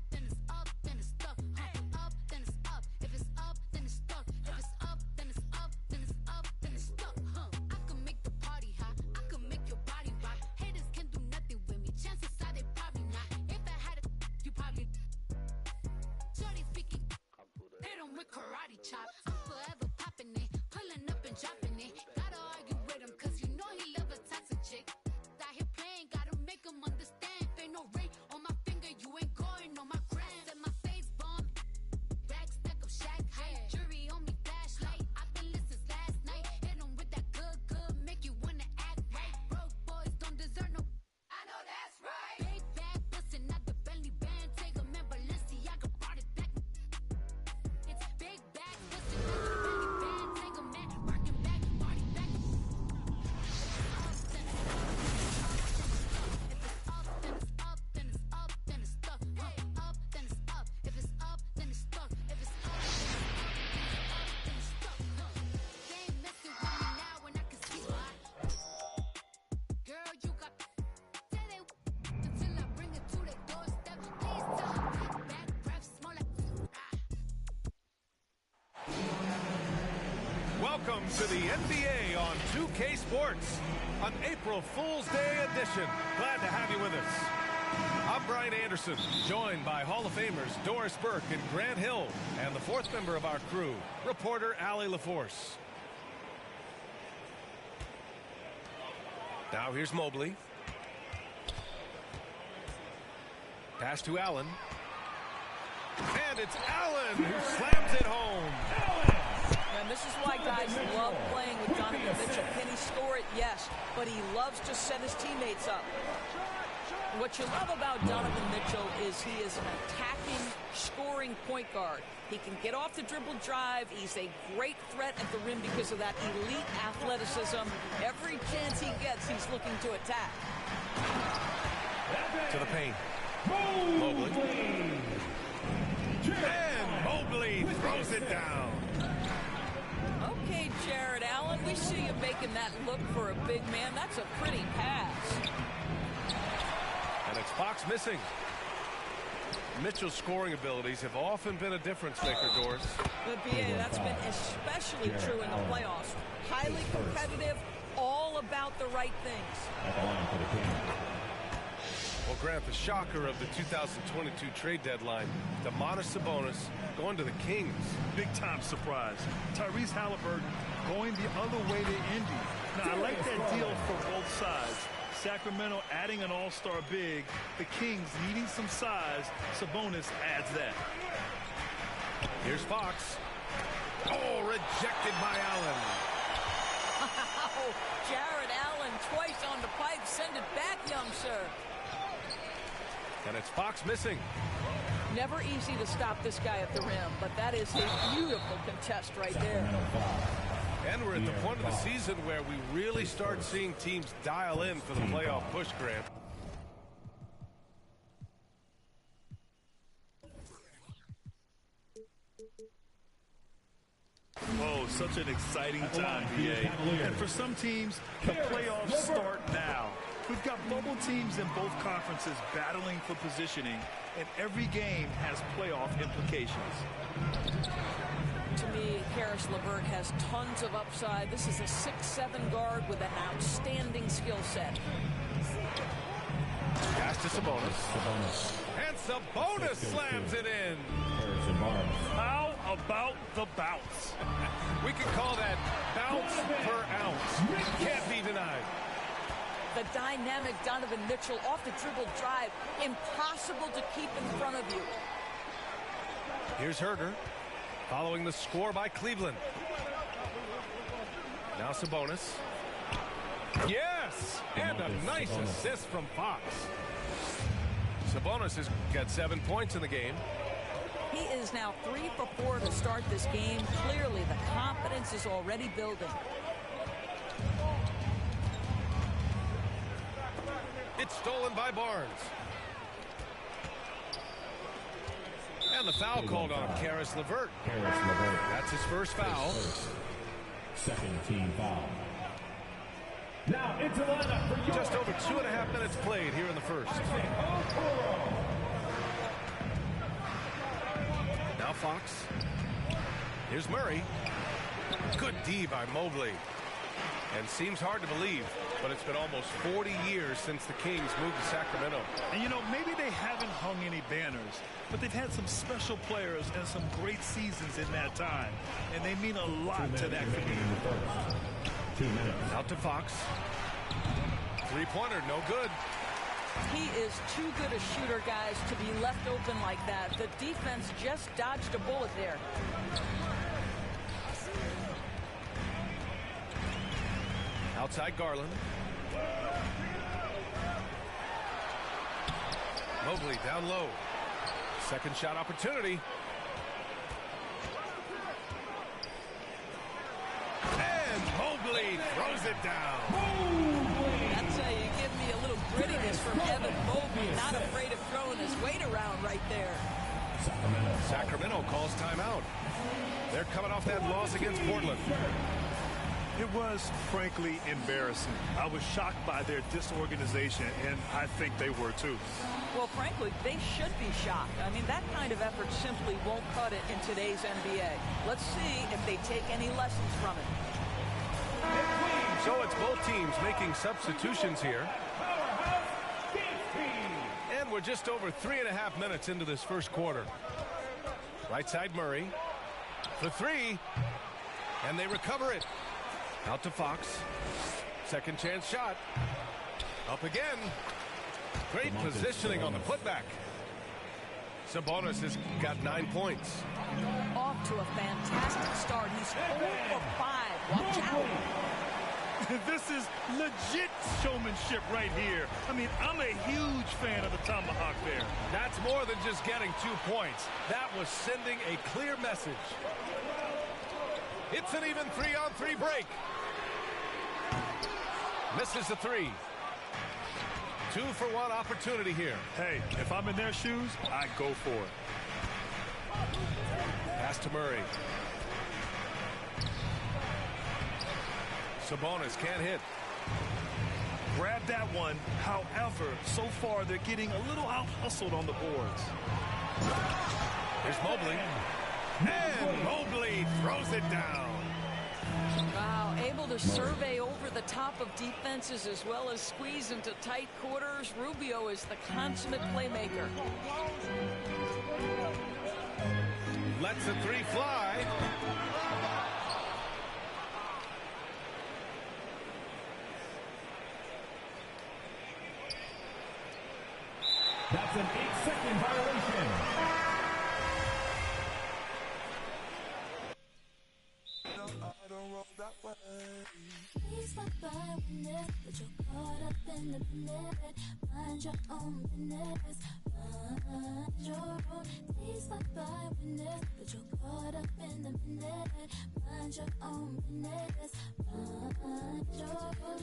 Welcome to the NBA on 2K Sports, an April Fool's Day edition. Glad to have you with us. I'm Brian Anderson, joined by Hall of Famers Doris Burke and Grant Hill, and the fourth member of our crew, reporter Allie LaForce. Now here's Mobley. Pass to Allen. And it's Allen who slams it home. And this is why guys love playing with Donovan Mitchell. Can he score it? Yes. But he loves to set his teammates up. What you love about Donovan Mitchell is he is an attacking, scoring point guard. He can get off the dribble drive. He's a great threat at the rim because of that elite athleticism. Every chance he gets, he's looking to attack. To the paint. Mobley. And Mobley throws it down. Okay, Jared Allen, we see you making that look for a big man. That's a pretty pass. And it's Fox missing. Mitchell's scoring abilities have often been a difference maker, Doris. But BA, that's been especially true in the playoffs. Highly competitive, all about the right things. Well, Grant, the shocker of the 2022 trade deadline, Domantas Sabonis going to the Kings. Big-time surprise. Tyrese Halliburton going the other way to Indy. Now, I like that deal for both sides. Sacramento adding an all-star big. The Kings needing some size. Sabonis adds that. Here's Fox. Oh, rejected by Allen. Wow, Jared Allen twice on the pipe. Send it back, young sir. And it's Fox missing. Never easy to stop this guy at the rim, but that is a beautiful contest right there. And we're at the point of the season where we really start seeing teams dial in for the playoff push, Grant. Oh, such an exciting time, BA. And for some teams, the playoffs start now. We've got bubble teams in both conferences battling for positioning, and every game has playoff implications. To me, Karis LeVert has tons of upside. This is a 6'7" guard with an outstanding skill set. Pass to Sabonis. And Sabonis slams it in. How about the bounce? We can call that bounce per ounce. Can't be denied. The dynamic Donovan Mitchell off the dribble drive. Impossible to keep in front of you. Here's Herter. Following the score by Cleveland. Now Sabonis. Yes! And a nice assist from Fox. Sabonis has got 7 points in the game. He is now 3 for 4 to start this game. Clearly, the confidence is already building. It's stolen by Barnes. And the foul called on Karis LeVert. That's his first foul. Second team foul. Now into lineup for your just over 2.5 minutes played here in the first. Now Fox. Here's Murray. Good D by Mobley. And seems hard to believe, but it's been almost 40 years since the Kings moved to Sacramento. And, you know, maybe they haven't hung any banners, but they've had some special players and some great seasons in that time. And they mean a lot to that community. 2 minutes. Out to Fox. Three-pointer, no good. He is too good a shooter, guys, to be left open like that. The defense just dodged a bullet there. Outside Garland. Mobley down low. Second shot opportunity. And Mobley throws it down. That's how you give me a little grittiness from Evan Mobley. Not afraid of throwing his weight around right there. Sacramento calls timeout. They're coming off that loss against Portland. It was, frankly, embarrassing. I was shocked by their disorganization, and I think they were too. Well, frankly, they should be shocked. I mean, that kind of effort simply won't cut it in today's NBA. Let's see if they take any lessons from it. So it's both teams making substitutions here. And we're just over 3.5 minutes into this first quarter. Right side Murray for three. And they recover it. Out to Fox. Second chance shot. Up again. Great positioning on the putback. Sabonis has got 9 points. Off to a fantastic start. He's 4 for 5. Watch out. This is legit showmanship right here. I mean, I'm a huge fan of the tomahawk there. That's more than just getting 2 points. That was sending a clear message. It's an even 3-on-3 break. Misses the three. 2-for-1 opportunity here. Hey, if I'm in their shoes, I go for it. Pass to Murray. Sabonis can't hit. Grab that one. However, so far they're getting a little out-hustled on the boards. Here's Mobley. And Mobley throws it down. Wow, able to survey over the top of defenses as well as squeeze into tight quarters. Rubio is the consummate playmaker. Lets the three fly. That's an 8-second violation. Please stop by witness, but you're caught up in the minute. Mind your own business. Mind your own. Please stop by witness, but you're caught up in the minute. Mind your own business. Mind your own.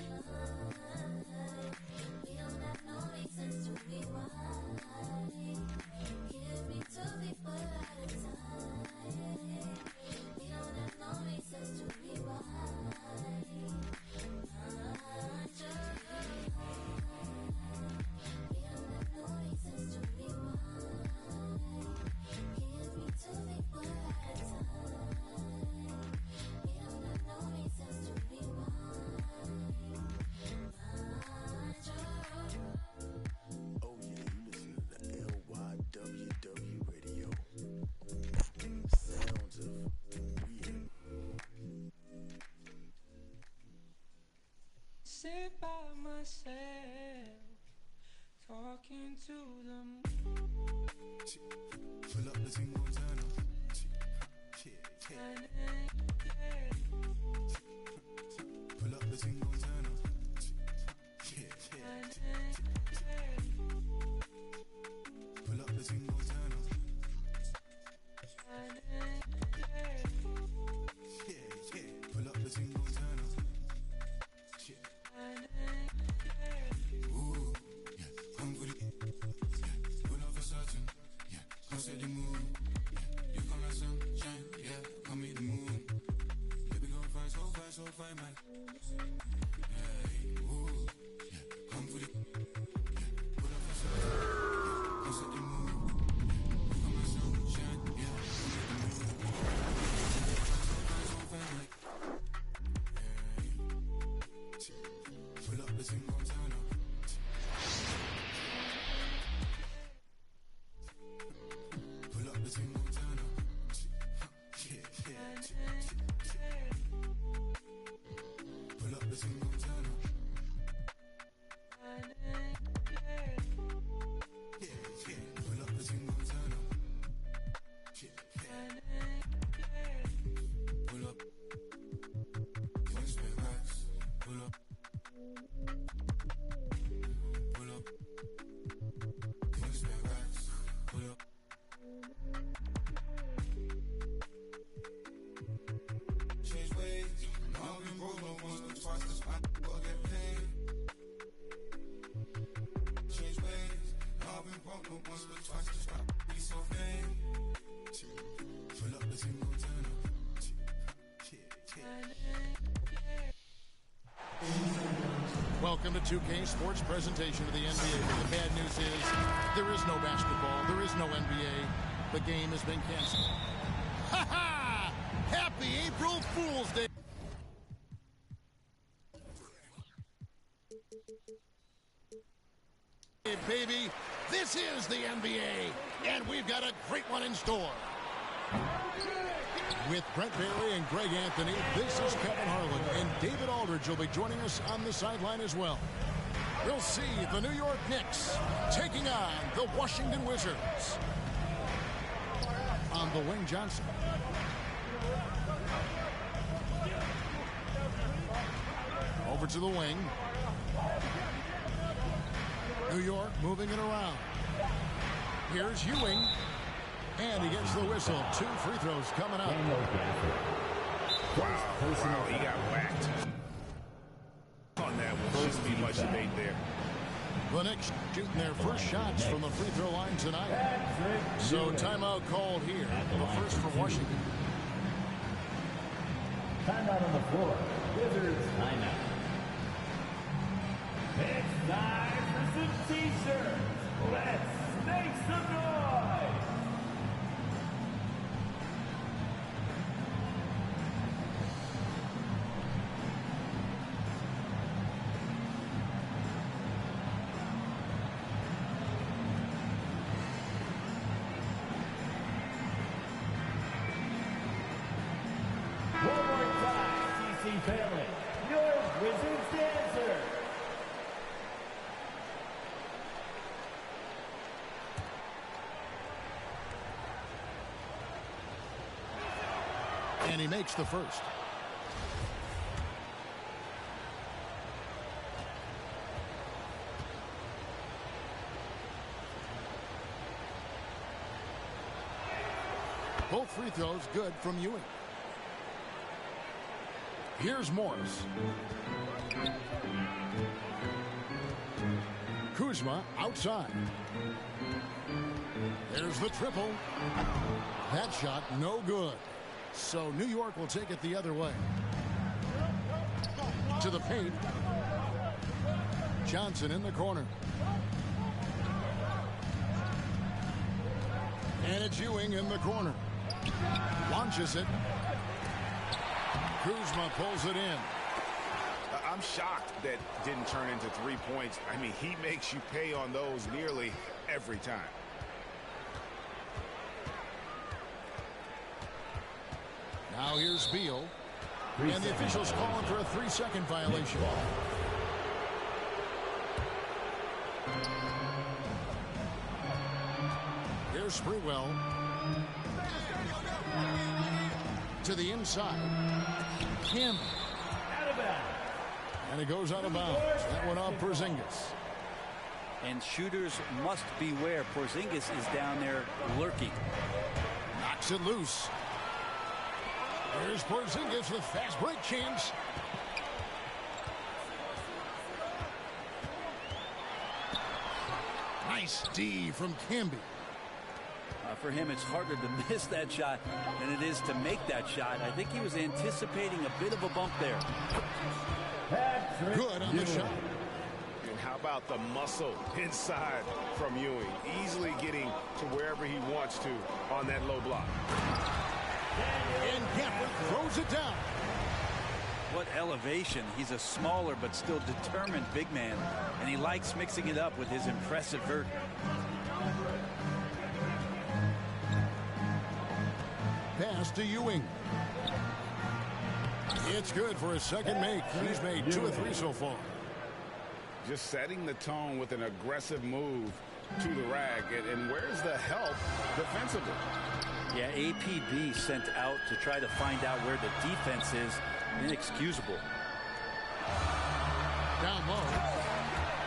We don't have no reasons to rewind. Give me two people at a time. We don't have no reasons to rewind. Sit by myself, talking to the moon. Pull up the single turn up. Pull up the single turn up. Pull up the single turn up. Pull up the single turn up. Ooh, yeah, come for it. Yeah, pull up for certain. Yeah, come set the mood. Yeah, you come like sunshine. Yeah, come meet the moon. Baby, go so fine, man. Hey, ooh, yeah, come for it. Yeah, pull up for certain. Yeah, come set the mood. Yeah, you come like sunshine. Yeah, come meet the moon. So fine, man. Pull up the single turn up. Pull up the single turn up. Pull up the single turn up. Pull up the single turn up. Pull up. One spare racks. Pull up. Pull up. One spare racks. Pull up. Change ways. I've been broke no once but twice. That's why I get paid. Change ways. I've been broke no once but twice. That's why I be so vain. Pull up the single turn up. Welcome to 2K Sports presentation of the NBA. But the bad news is there is no basketball. There is no NBA. The game has been canceled. Ha ha! Happy April Fool's Day! Hey, baby, this is the NBA, and we've got a great one in store. With Brent Bailey and Greg Anthony, this is Kevin Harlan, and David Aldridge will be joining us on the sideline as well. We'll see the New York Knicks taking on the Washington Wizards. On the wing, Johnson. Over to the wing. New York moving it around. Here's Ewing. And he gets the whistle. 2 free throws coming up. Wow, he got whacked. On that one, shouldn't be much debate there. The Knicks shooting their first shots from the free throw line tonight. So timeout called here. The first for Washington. Timeout on the floor. Wizards timeout. It's time for some t-shirts. Let's make some noise. One more time, TC family. Your Wizards dancer. And he makes the first. Both free throws good from Ewing. Here's Morris. Kuzma outside. There's the triple. That shot no good. So New York will take it the other way. To the paint. Johnson in the corner. And it's Ewing in the corner. Launches it. Kuzma pulls it in. I'm shocked that didn't turn into 3 points. I mean, he makes you pay on those nearly every time. Now here's Beal. And the officials calling for a 3-second violation. Here's Sprewell. To the inside. Kim. And it goes out of bounds. That went off Porzingis. And shooters must beware. Porzingis is down there lurking. Knocks it loose. Here's Porzingis with fast break chance. Nice D from Camby. For him, it's harder to miss that shot than it is to make that shot. I think he was anticipating a bit of a bump there. Good on the shot. And how about the muscle inside from Ewing? Easily getting to wherever he wants to on that low block. And Camper throws it down. What elevation. He's a smaller but still determined big man. And he likes mixing it up with his impressive vert. Pass to Ewing. It's good for his second make. He's made 2 or 3 so far. Just setting the tone with an aggressive move to the rack. And where's the help defensively? Yeah, APB sent out to try to find out where the defense is. Inexcusable. Down low.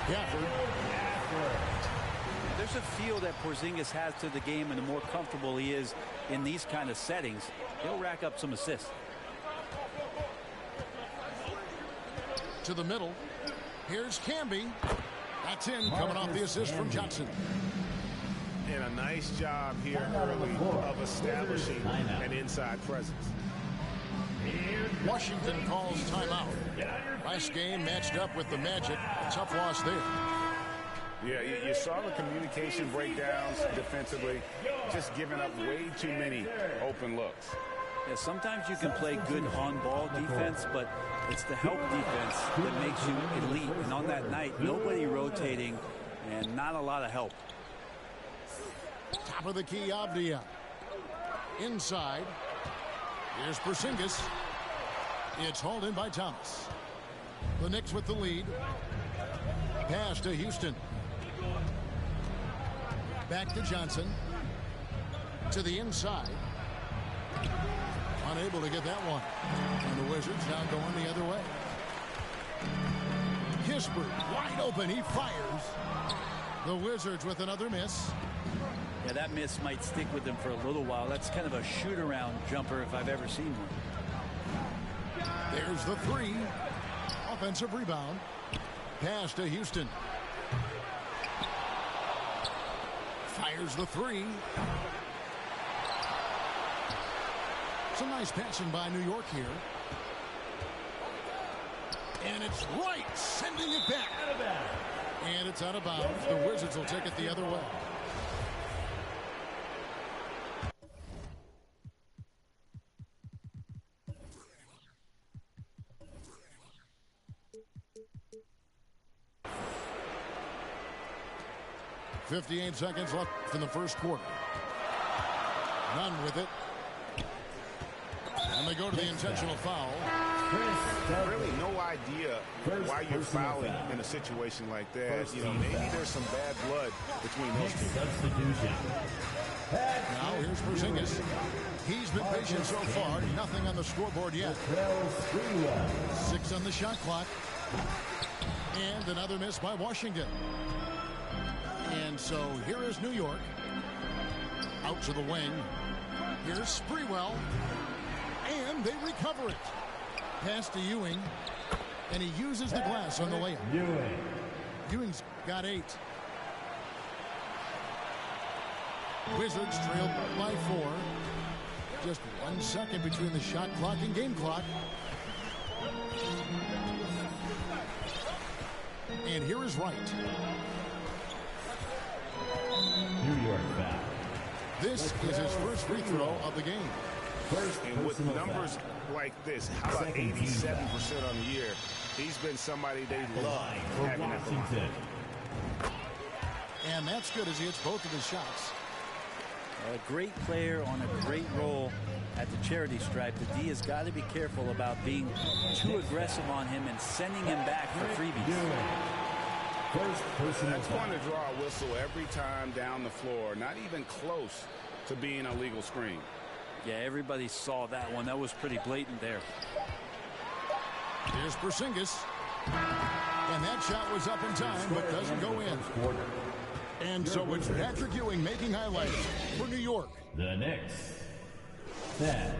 Gafford. There's a feel that Porzingis has to the game, and the more comfortable he is in these kind of settings, he'll rack up some assists. To the middle. Here's Camby. That's in, coming off the assist from Johnson. And a nice job here early of establishing an inside presence. Washington calls timeout. Last game matched up with the Magic. Tough loss there. Yeah, you saw the communication breakdowns defensively, just giving up way too many open looks. Yeah, sometimes you can play good on-ball defense, but it's the help defense that makes you elite. And on that night, nobody rotating, and not a lot of help. Top of the key, Avdia. Inside. Here's Porzingis. It's hauled in by Thomas. The Knicks with the lead. Pass to Houston. Back to Johnson. To the inside. Unable to get that one. And the Wizards now going the other way. Kispert wide open. He fires. The Wizards with another miss. Yeah, that miss might stick with them for a little while. That's kind of a shoot-around jumper if I've ever seen one. There's the three. Offensive rebound. Pass to Houston. Fires the three. Some nice passing by New York here. And it's right, sending it back. And it's out of bounds. The Wizards will take it the other way. .58 seconds left in the first quarter. None with it. And they go to the intentional foul. Really no idea why you're fouling in a situation like that. You know, maybe there's some bad blood between those two. Now here's Porzingis. He's been patient so far. Nothing on the scoreboard yet. 6 on the shot clock. And another miss by Washington. And so here is New York. Out to the wing. Here's Sprewell. And they recover it. Pass to Ewing. And he uses the glass on the layup. Ewing's got 8. Wizards trailed by 4. Just 1 second between the shot clock and game clock. And here is Wright. New York foul. This is his first free throw of the game. And with numbers like this, how about 87% on the year? He's been somebody they love having at the line. And that's good as he hits both of his shots. A great player on a great role at the charity stripe. The D has got to be careful about being too aggressive on him and sending him back for freebies. That's going to draw a whistle every time down the floor. Not even close to being a legal screen. Yeah, everybody saw that one. That was pretty blatant there. Here's Porzingis. And that shot was up in time, but doesn't go in. And so it's Patrick Ewing making highlights for New York. The Knicks. 10.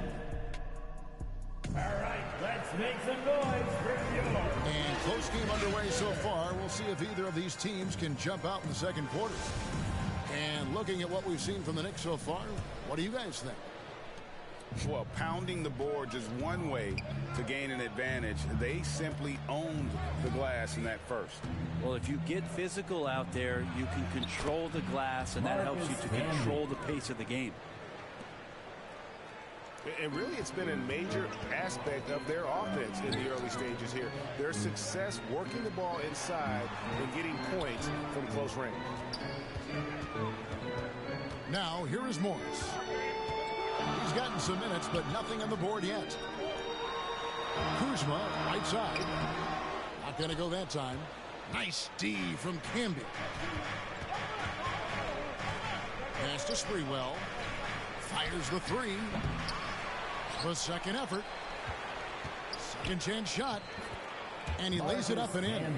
All right, let's make some noise for New York. And close game underway so far. We'll see if either of these teams can jump out in the second quarter. And looking at what we've seen from the Knicks so far, what do you guys think? Well, pounding the boards is one way to gain an advantage. They simply owned the glass in that first. Well, if you get physical out there, you can control the glass, and that helps you to control the pace of the game. And really, it's been a major aspect of their offense in the early stages here. Their success working the ball inside and getting points from close range. Now, here is Morris. He's gotten some minutes, but nothing on the board yet. Kuzma, right side. Not going to go that time. Nice D from Camby. Pass to Sprewell. Fires the three. The second effort. Second chance shot. And he lays it up and in.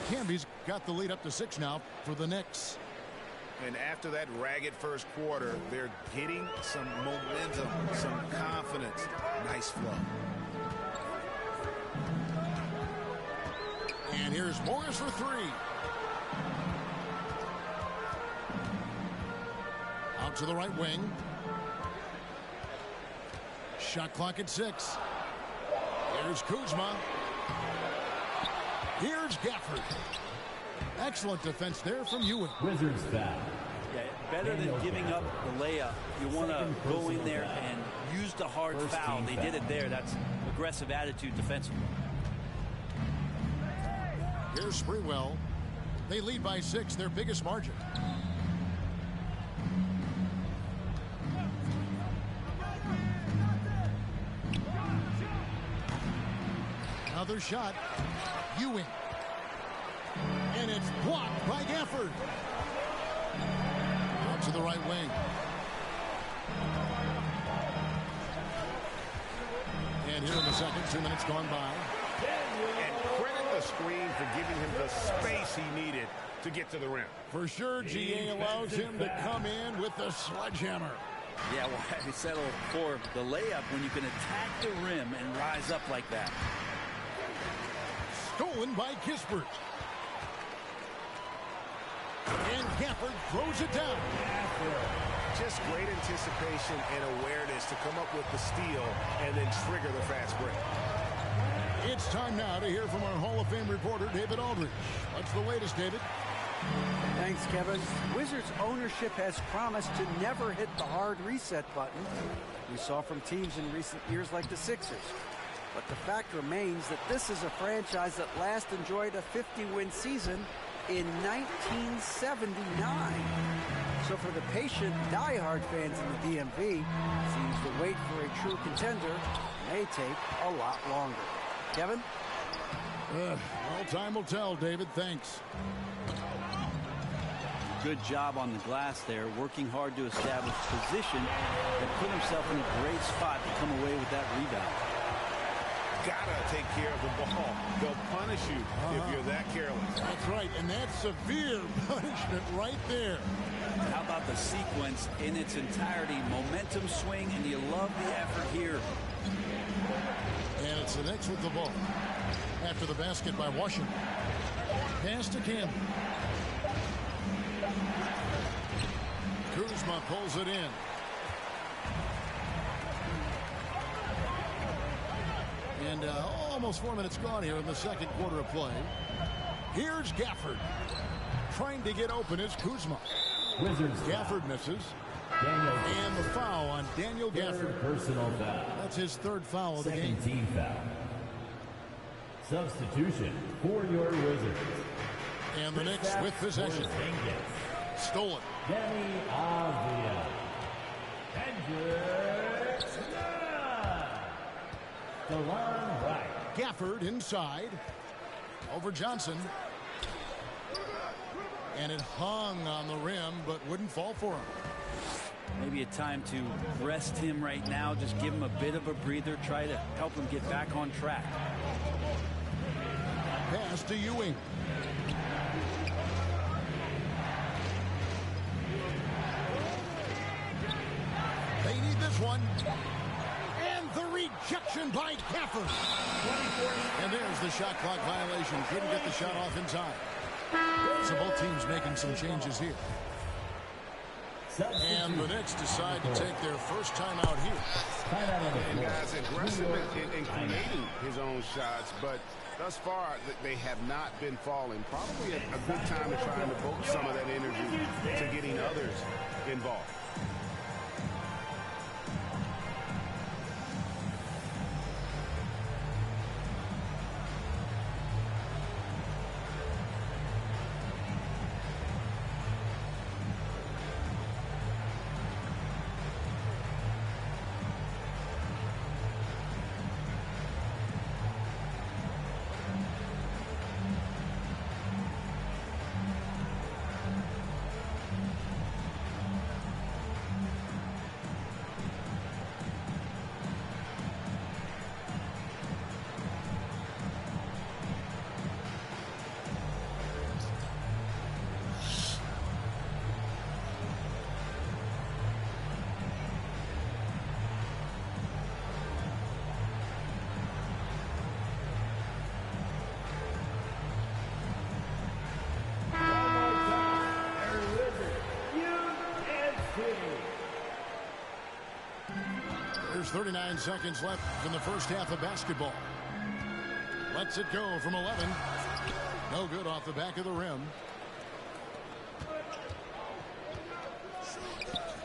Camby's got the lead up to 6 now for the Knicks. And after that ragged first quarter, they're getting some momentum, some confidence. Nice flow. And here's Morris for 3. Out to the right wing. Shot clock at 6. Here's Kuzma. Here's Gafford. Excellent defense there from Ewing. Wizards foul. Yeah, better than giving up the layup. You want to go in there and use the hard foul. They did it there. That's aggressive attitude defensively. Here's Sprewell. They lead by 6, their biggest margin. Another shot. Ewing. And it's blocked by Gafford. Out to the right wing. And here in the second, 2 minutes gone by. And credit the screen for giving him the space he needed to get to the rim. For sure, GA allows him to come in with the sledgehammer. Yeah, well, he settled for the layup when you can attack the rim and rise up like that. Stolen by Kispert. And Gafford throws it down. Just great anticipation and awareness to come up with the steal and then trigger the fast break. It's time now to hear from our Hall of Fame reporter, David Aldridge. What's the latest, David? Thanks, Kevin. Wizards ownership has promised to never hit the hard reset button we saw from teams in recent years like the Sixers. But the fact remains that this is a franchise that last enjoyed a 50-win season in 1979. So for the patient, die-hard fans in the DMV, seems the wait for a true contender may take a lot longer. Kevin? Well, time will tell, David. Thanks. Good job on the glass there, working hard to establish position and put himself in a great spot to come away with that rebound. Gotta take care of the ball. They'll punish you if you're that careless. That's right, and that's severe punishment right there. How about the sequence in its entirety? Momentum swing, and you love the effort here. And it's the Knicks with the ball. After the basket by Washington. Pass to Campbell. Kuzma pulls it in. And almost 4 minutes gone here in the second quarter of play. Here's Gafford. Trying to get open is Kuzma. Wizards Gafford misses. And the foul on Daniel Gafford. Personal foul. That's his third foul of the game. Second team foul. Substitution for your Wizards. And the Knicks with possession. Stolen. Danny Avdia. Kendrick Delon Wright. Gafford inside. Over Johnson. And it hung on the rim, but wouldn't fall for him. Maybe a time to rest him right now. Just give him a bit of a breather. Try to help him get back on track. Pass to Ewing. They need this one. And the rejection by Gafford. And there's the shot clock violation. Couldn't get the shot off in time. So both teams making some changes here. And the Knicks decide to take their first time out here. And guys, aggressive in creating his own shots, but thus far they have not been falling. Probably a good time to try and evoke some of that energy to getting others involved. There's 39 seconds left in the first half of basketball. Lets it go from 11. No good off the back of the rim.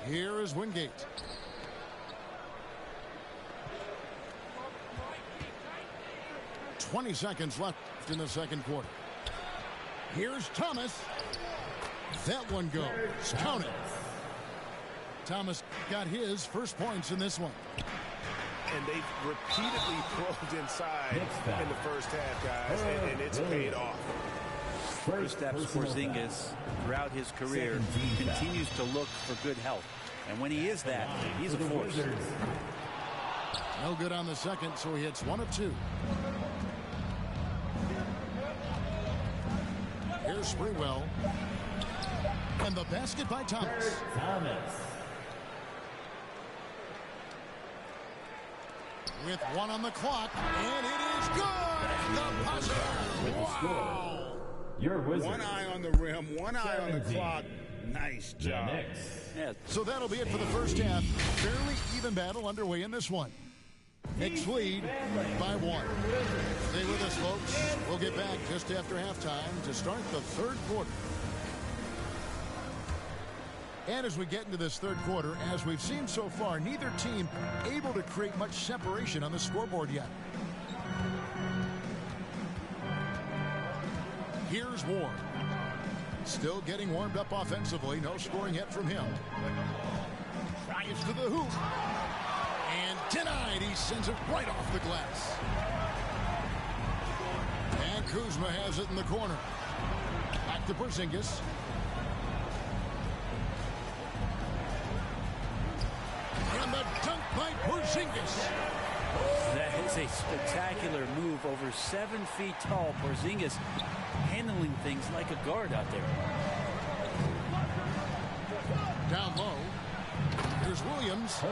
Here is Wingate. .20 seconds left in the second quarter. Here's Thomas. That one goes. Count it. Thomas got his first points in this one. And they've repeatedly probed inside in the first half, guys, and it's paid off. Kristaps Porzingis, throughout his career, continues to look for good health. And when he is that, he's a force. No good on the second, so he hits 1 of 2. Here's Sprewell. And the basket by Thomas. With 1 on the clock, and it is good! The buzzer! Wow! Your Wizards. 1 eye on the rim, 1 eye on the clock. Nice job. Yeah. So that'll be it for the first half. Fairly even battle underway in this one. Knicks lead by 1. Stay with us, folks. We'll get back just after halftime to start the third quarter. And as we get into this third quarter, as we've seen so far, neither team able to create much separation on the scoreboard yet. Here's Ward. Still getting warmed up offensively. No scoring yet from him. Drives to the hoop. And denied. He sends it right off the glass. And Kuzma has it in the corner. Back to Porzingis. And the dunk by Porzingis. That is a spectacular move. Over 7 feet tall. Porzingis handling things like a guard out there. Down low. Here's Williams.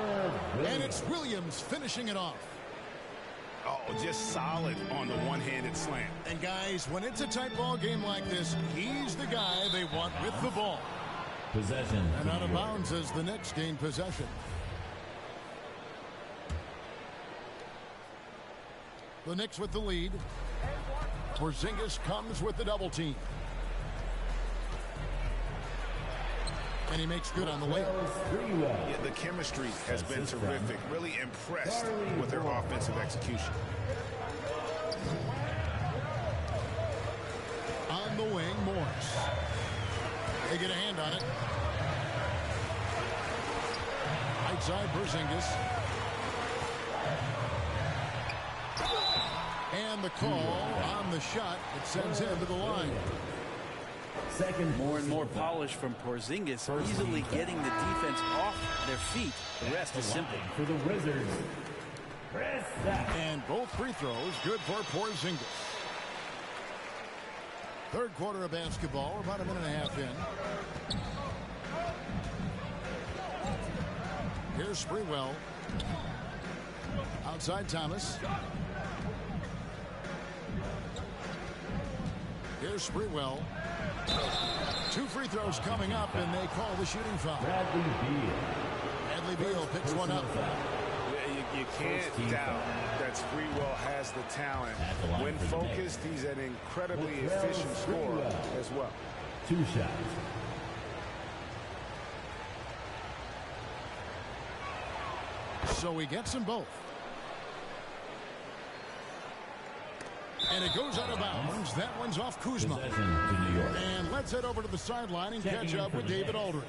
And it's Williams finishing it off. Oh, just solid on the one-handed slam. And guys, when it's a tight ball game like this, he's the guy they want with the ball. Possession. And out of bounds as the Knicks gain possession. The Knicks with the lead. Porzingis comes with the double team. And he makes good on the layup. Yeah, the chemistry has been terrific. Really impressed with their offensive execution. On the wing, Morris. They get a hand on it. Right side, Porzingis. And the call on the shot that sends him to the line. More and more polish from Porzingis, easily getting the defense off their feet. The rest is simple. For the Wizards. And both free throws good for Porzingis. Third quarter of basketball. We're about a minute and a half in. Here's Sprewell. Outside Thomas. Here's Sprewell. 2 free throws coming up, and they call the shooting foul. Bradley Beal picks one up. Yeah, you can't doubt that Sprewell has the talent. When focused, he's an incredibly efficient scorer as well. 2 shots. So he gets them both. And it goes out of bounds. That one's off Kuzma. And let's head over to the sideline and catch up with David Aldridge.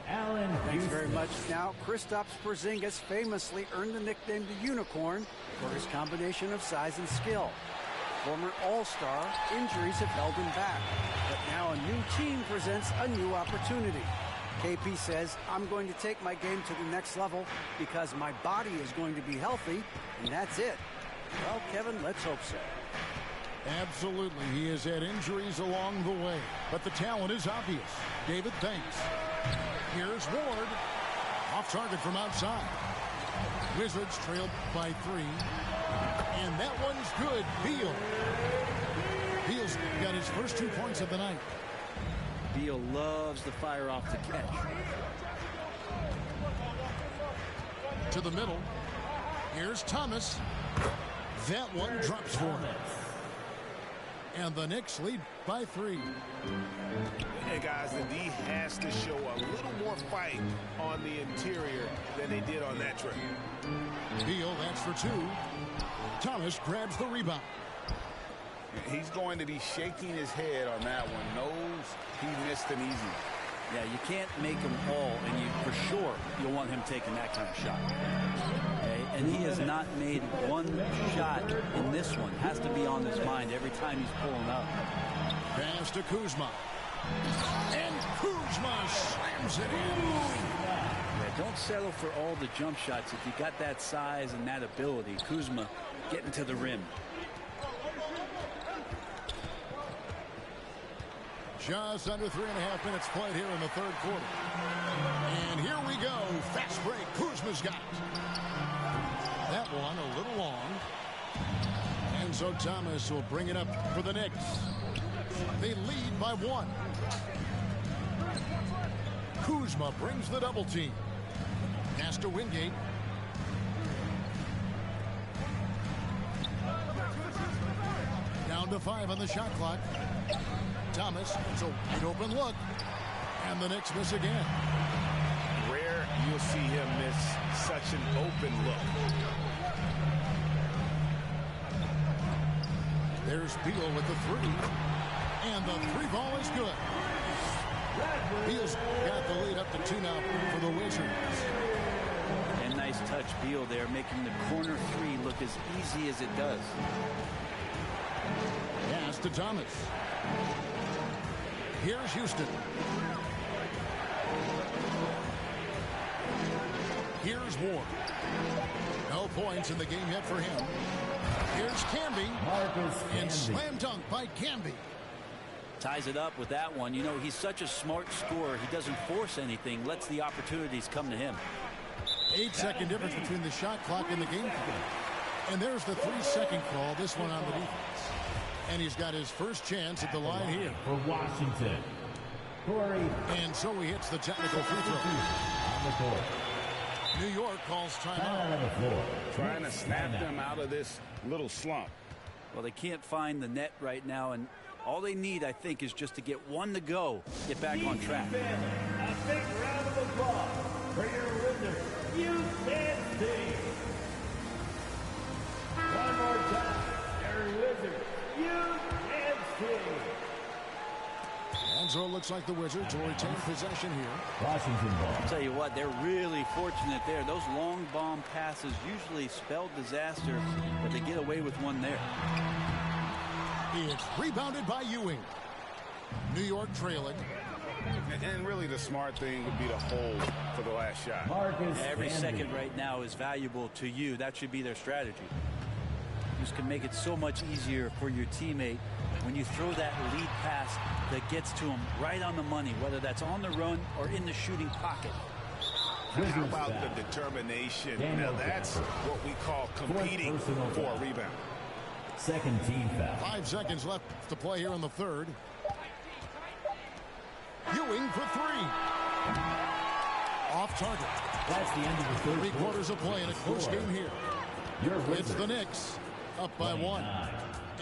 Thanks very much. Now, Kristaps Porzingis famously earned the nickname the Unicorn for his combination of size and skill. Former All-Star, injuries have held him back. But now a new team presents a new opportunity. KP says, I'm going to take my game to the next level because my body is going to be healthy, and that's it. Well, Kevin, let's hope so. Absolutely. He has had injuries along the way, but the talent is obvious. David, thanks. Here's Ward. Off target from outside. Wizards trailed by 3. And that one's good. Beal. Beal's got his first 2 points of the night. Beal loves to fire off the catch. To the middle. Here's Thomas. That one drops for him. And the Knicks lead by 3. Hey, guys, the D has to show a little more fight on the interior than they did on that trip. Beal, that's for 2. Thomas grabs the rebound. He's going to be shaking his head on that one. Knows he missed an easy one. Yeah, you can't make them all, and for sure you'll want him taking that kind of shot. Okay? And he has not made one shot in this one. Has to be on his mind every time he's pulling up. Pass to Kuzma. And Kuzma slams it in. Yeah, don't settle for all the jump shots. If you got that size and that ability, Kuzma getting to the rim. Just under 3.5 minutes played here in the third quarter. And here we go. Fast break. Kuzma's got it. That one a little long. Imso7mile will bring it up for the Knicks. They lead by 1. Kuzma brings the double team. Pass to Wingate. Down to 5 on the shot clock. Thomas, it's a wide open look. And the Knicks miss again. Rare you'll see him miss such an open look. There's Beal with the 3. And the 3 ball is good. Beal's got the lead up to 2 now for the Wizards. And nice touch, Beal there, making the corner 3 look as easy as it does. Pass to Thomas. Here's Houston. Here's Ward. No points in the game yet for him. Here's Camby. And slam dunk by Camby. Ties it up with that one. You know, he's such a smart scorer. He doesn't force anything, lets the opportunities come to him. 8-second difference between the shot clock and the game clock. And there's the 3-second call, this one on the defense. And he's got his first chance at the line here. For Washington, Corey. And so he hits the technical free throw. On the court. New York calls timeout. On the floor. Trying to snap them out of this little slump. Well, they can't find the net right now, and all they need, I think, is just to get one to go, get back on track. A big round of applause for your Wizards. You can't see. One more time, your Wizards. You can't see. And so it looks like the Wizards will retain possession here. Washington ball. I'll tell you what, they're really fortunate there. Those long bomb passes usually spell disaster, but they get away with one there. It's rebounded by Ewing. New York trailing. And really the smart thing would be to hold for the last shot. Every second right now is valuable to you. That should be their strategy. This can make it so much easier for your teammate when you throw that lead pass that gets to him right on the money, whether that's on the run or in the shooting pocket. How about the determination? Now that's what we call competing for a rebound. Second team foul. 5 seconds left to play here in the third. Ewing for 3. Off target. That's the end of the third. 3 quarters of play in a close game here. It's the Knicks up by 1.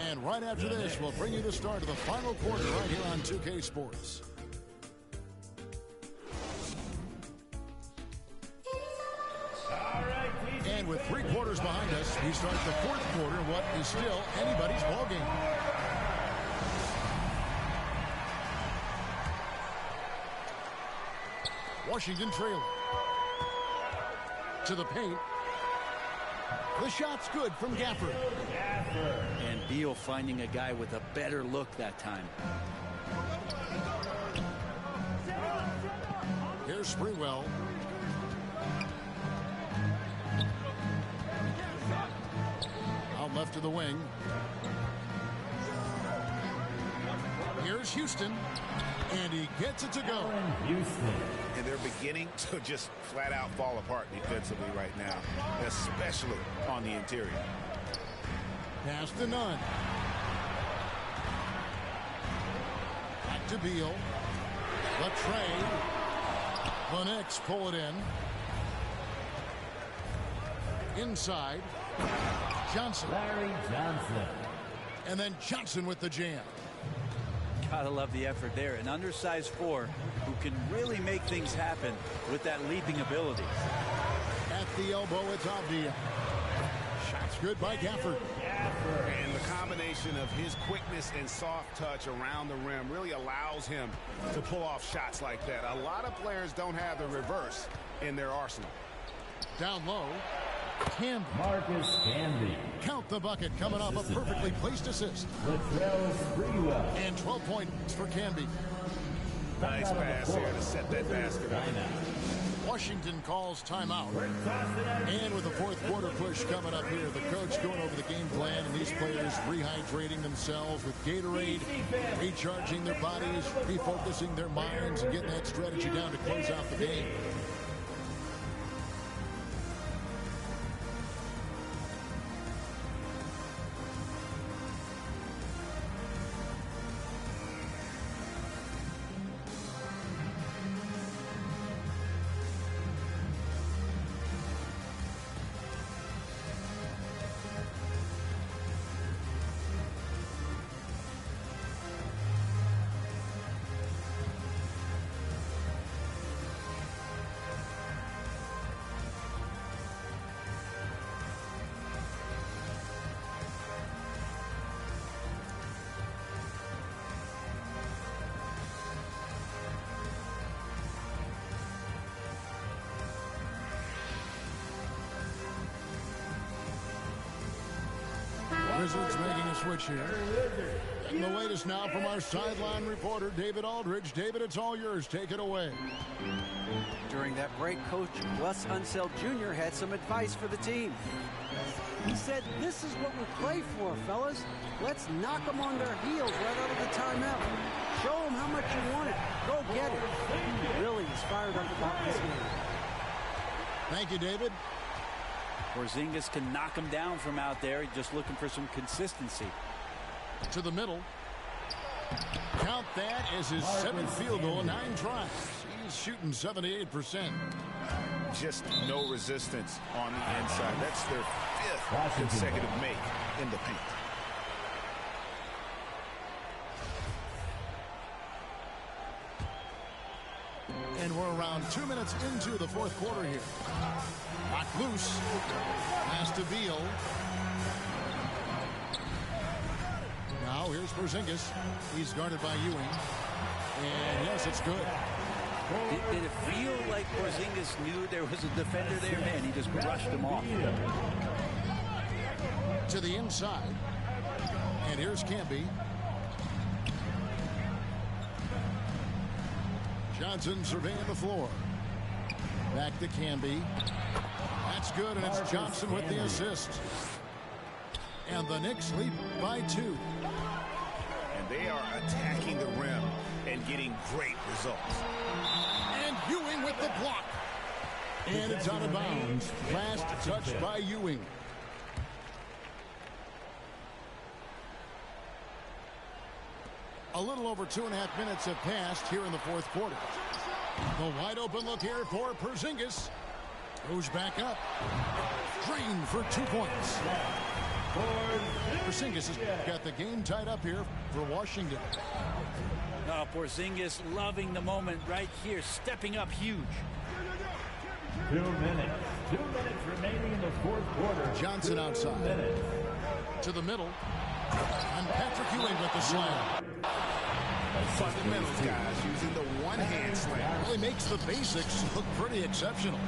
And right after this, we'll bring you the start of the final quarter right here on 2K Sports. And with 3 quarters behind us, we start the fourth quarter, what is still anybody's ball game. Washington trailing. To the paint. The shot's good from Gafford. And Beal finding a guy with a better look that time. Here's Sprewell. Out left to the wing. Here's Houston. And he gets it to go. And they're beginning to just flat out fall apart defensively right now, especially on the interior. Pass to Nunn. Back to Beal. The trade. The Knicks pull it in. Inside. Johnson. Larry Johnson. And then Johnson with the jam. Gotta love the effort there. An undersized 4 who can really make things happen with that leaping ability. At the elbow, it's Avdia. Shots good by Gafford. And the combination of his quickness and soft touch around the rim really allows him to pull off shots like that. A lot of players don't have the reverse in their arsenal. Down low. Canby. Marcus Canby. Count the bucket coming off a perfectly placed assist. And 12 points for Canby. Nice pass here to set that basket up. Washington calls timeout. And with the fourth quarter push coming up here, the coach going over the game plan and these players rehydrating themselves with Gatorade, recharging their bodies, refocusing their minds, and getting that strategy down to close out the game. Wizards making a switch here. And the latest now from our sideline reporter, David Aldridge. David, it's all yours. Take it away. During that break, Coach Wes Unseld Jr. had some advice for the team. He said, "This is what we play for, fellas. Let's knock them on their heels right out of the timeout. Show them how much you want it. Go get it." He really is fired up about this game. Thank you, David. Porzingis can knock him down from out there. Just looking for some consistency. To the middle. Count that as his seventh field goal, 9 tries. He's shooting 78%. Just no resistance on the inside. That's their 5th consecutive make in the paint. And we're around 2 minutes into the fourth quarter here. Knocked loose. Pass to Beal. Now here's Porzingis. He's guarded by Ewing. And yes, it's good. Did it feel like Porzingis knew there was a defender there? Man, he just brushed him off. To the inside. And here's Canby. Johnson surveying the floor. Back to Canby. That's good, and it's Johnson with the assist. And the Knicks lead by 2. And they are attacking the rim and getting great results. And Ewing with the block. And it's out of bounds. Last touch by Ewing. A little over 2.5 minutes have passed here in the fourth quarter. The wide open look here for Porzingis. Goes back up. Green for 2 points. Porzingis has got the game tied up here for Washington. Oh, Porzingis loving the moment right here, stepping up huge. 2 minutes. 2 minutes remaining in the fourth quarter. Johnson outside. To the middle. And Patrick Ewing with the slam. Fundamentals, guys, using the one-hand slam. Really makes the basics look pretty exceptional.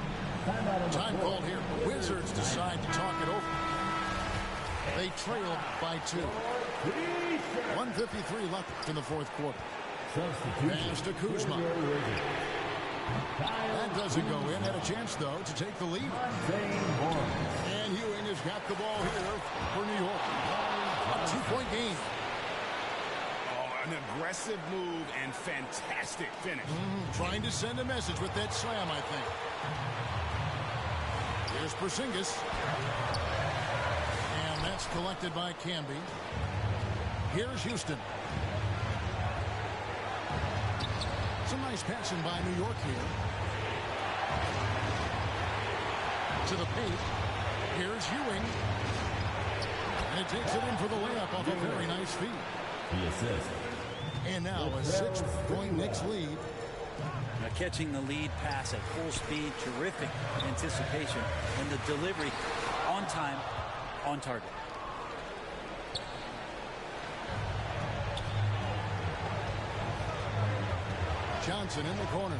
Time called here. Wizards decide to talk it over. They trailed by 2. 1:53 left in the fourth quarter. Pass to Kuzma. That doesn't go in. Had a chance, though, to take the lead. And Ewing has got the ball here for New York. A 2-point game. An aggressive move and fantastic finish. Trying to send a message with that slam, I think. Here's Porzingis. And that's collected by Canby. Here's Houston. Some nice passing by New York here. To the paint. Here's Ewing. And it takes it in for the layup off a very nice feed. The assist. And now a 6-point Knicks lead. Now catching the lead pass at full speed, terrific anticipation, and the delivery on time on target. Johnson in the corner.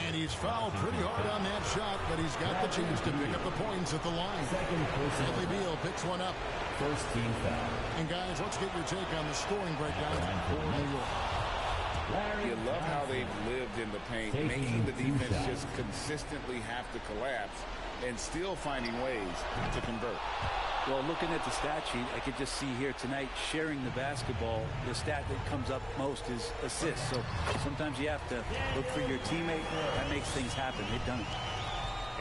And he's fouled pretty hard on that shot, but he's got the chance to pick up the points at the line. Bradley Beal picks one up. First team foul. And guys, let's get your take on the scoring breakdown for New York. You love how they've lived in the paint, making the defense just consistently have to collapse and still finding ways to convert. Well, looking at the stat sheet, I could just see here tonight sharing the basketball. The stat that comes up most is assists. So sometimes you have to look for your teammate. That makes things happen. They've done it.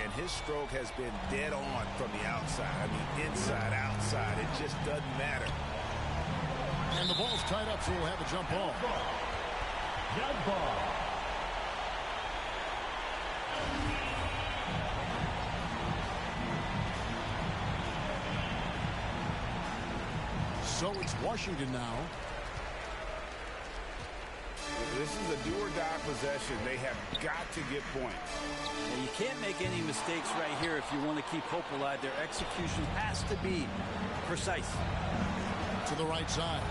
And his stroke has been dead on from the outside. I mean, inside, outside. It just doesn't matter. And the ball's tied up, so we'll have a jump ball. Jump ball. So it's Washington now. This is a do-or-die possession. They have got to get points. Well, you can't make any mistakes right here if you want to keep hope alive. Their execution has to be precise. To the right side.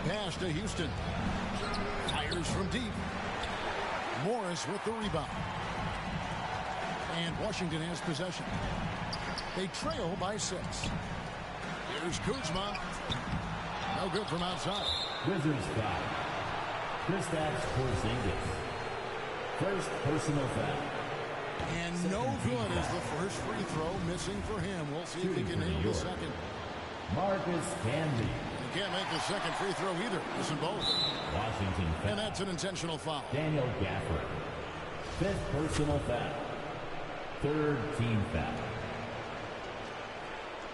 Pass to Houston. Fires from deep. Morris with the rebound. And Washington has possession. They trail by 6. Here's Kuzma. No good from outside. Wizards foul. Kristaps Porzingis. First personal foul. And no good is the first free throw missing for him. We'll see if he can nail the second. Marcus Camby. He can't make the second free throw either. Missing both. Washington foul. And that's an intentional foul. Daniel Gafford. Fifth personal foul. Third team foul.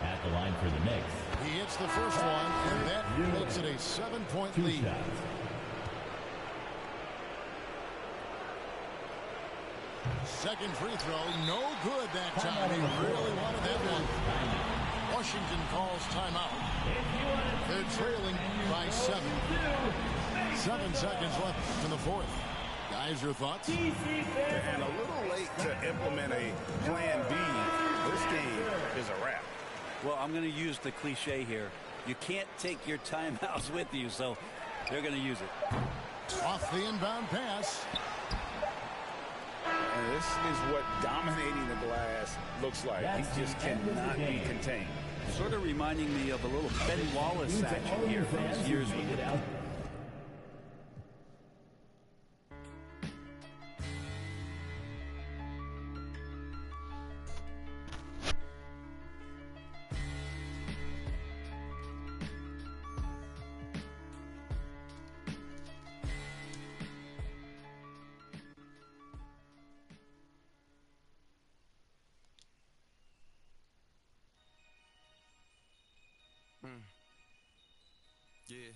At the line for the Knicks. He hits the first one, and that makes it a 7-point lead. Shots. Second free throw, no good that time. He really wanted that one. Washington calls timeout. They're trailing by 7. 7 seconds left in the fourth. Guys, your thoughts? And a little late to implement a plan B. This game is a wrap. Well, I'm going to use the cliche here. You can't take your timeouts with you, so they're going to use it. Off the inbound pass. And this is what dominating the glass looks like. He just cannot be contained. Sort of reminding me of a little Ben Wallace action here from his years with it. Yeah.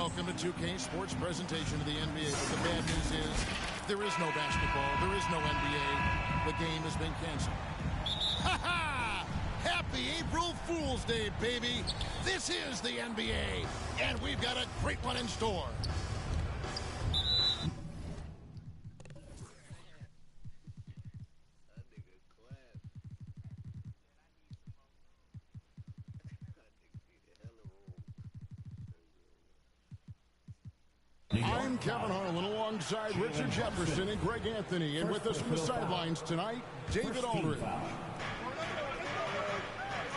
Welcome to 2K Sports presentation of the NBA. But the bad news is there is no basketball. There is no NBA. The game has been canceled. Ha ha! Happy April Fool's Day, baby. This is the NBA, and we've got a great one in store. I'm Kevin Harlan alongside Richard Jefferson and Greg Anthony. And with us from the sidelines tonight, David Aldridge.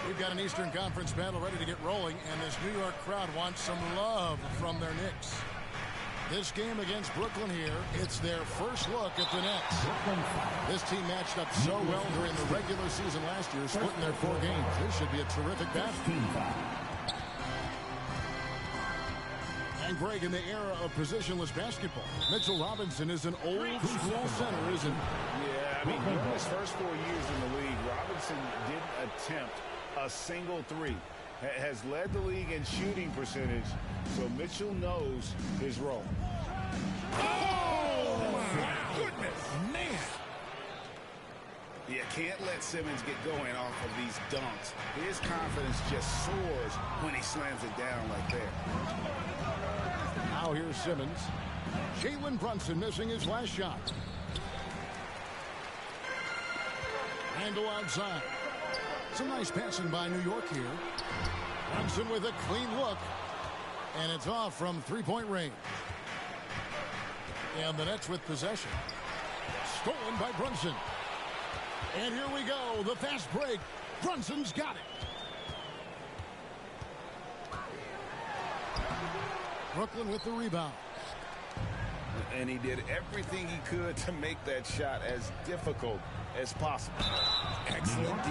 We've got an Eastern Conference battle ready to get rolling, and this New York crowd wants some love from their Knicks. This game against Brooklyn here, it's their first look at the Nets. This team matched up so well during the regular season last year, splitting their 4 games. This should be a terrific battle. And Greg, in the era of positionless basketball, Mitchell Robinson is an old-school center, isn't he? Yeah, I mean, during his first 4 years in the league, Robinson didn't attempt a single three. Has led the league in shooting percentage, so Mitchell knows his role. Oh, my goodness, man. You can't let Simmons get going off of these dunks. His confidence just soars when he slams it down like that. Now here's Simmons. Jalen Brunson missing his last shot. Handle outside. Some nice passing by New York here. Brunson with a clean look. And it's off from three-point range. And the Nets with possession. Stolen by Brunson. And here we go. The fast break. Brunson's got it. Brooklyn with the rebound. And he did everything he could to make that shot as difficult as possible. Excellent D.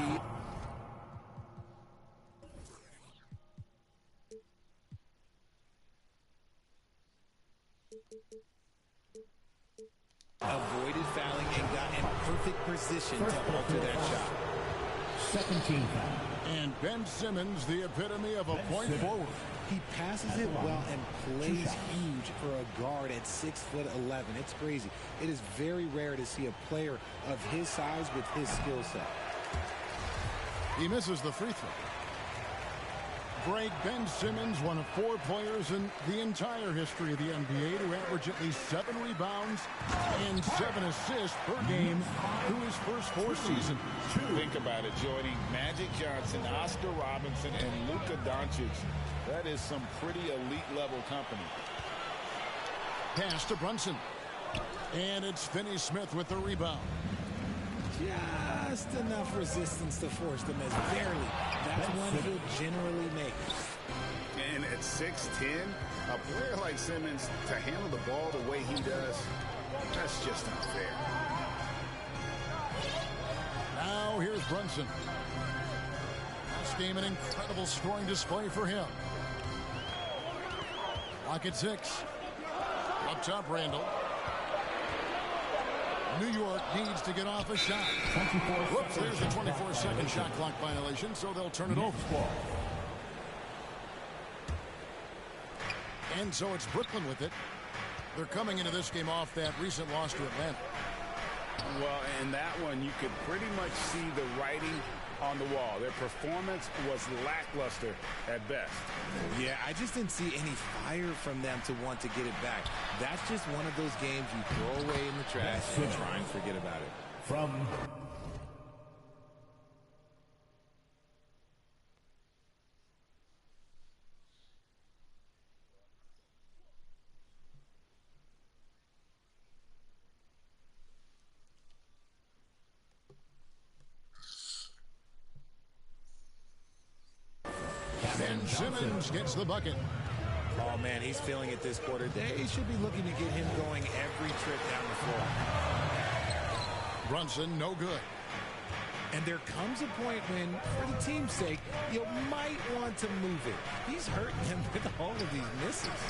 Avoided fouling and got in perfect position to alter that shot. Second team foul. And Ben Simmons, the epitome of a point forward. He passes it well and plays huge for a guard at 6'11". It's crazy. It is very rare to see a player of his size with his skill set. He misses the free throw. Greg, Ben Simmons, one of 4 players in the entire history of the NBA to average at least 7 rebounds and 7 assists per game through his first 4 seasons. Think about it, joining Magic Johnson, Oscar Robinson, and Luka Doncic. That is some pretty elite-level company. Pass to Brunson. And it's Finney Smith with the rebound. Just enough resistance to force them as barely. That's one he'll generally make. And at 6'10", a player like Simmons to handle the ball the way he does, that's just unfair. Now here's Brunson. This game an incredible scoring display for him. Lock at 6. Up top, Randall. New York needs to get off a shot. Whoops, there's the 24-second shot clock violation, so they'll turn it over. And so it's Brooklyn with it. They're coming into this game off that recent loss to Atlanta. Well, in that one, you could pretty much see the writing on the wall. Their performance was lackluster at best. Yeah, I just didn't see any fire from them to want to get it back. That's just one of those games you throw away in the trash and try and forget about it. From Ben Simmons gets the bucket. Oh, man, he's feeling it this quarter. They should be looking to get him going every trip down the floor. Brunson, no good. And there comes a point when, for the team's sake, you might want to move it. He's hurting him with all of these misses.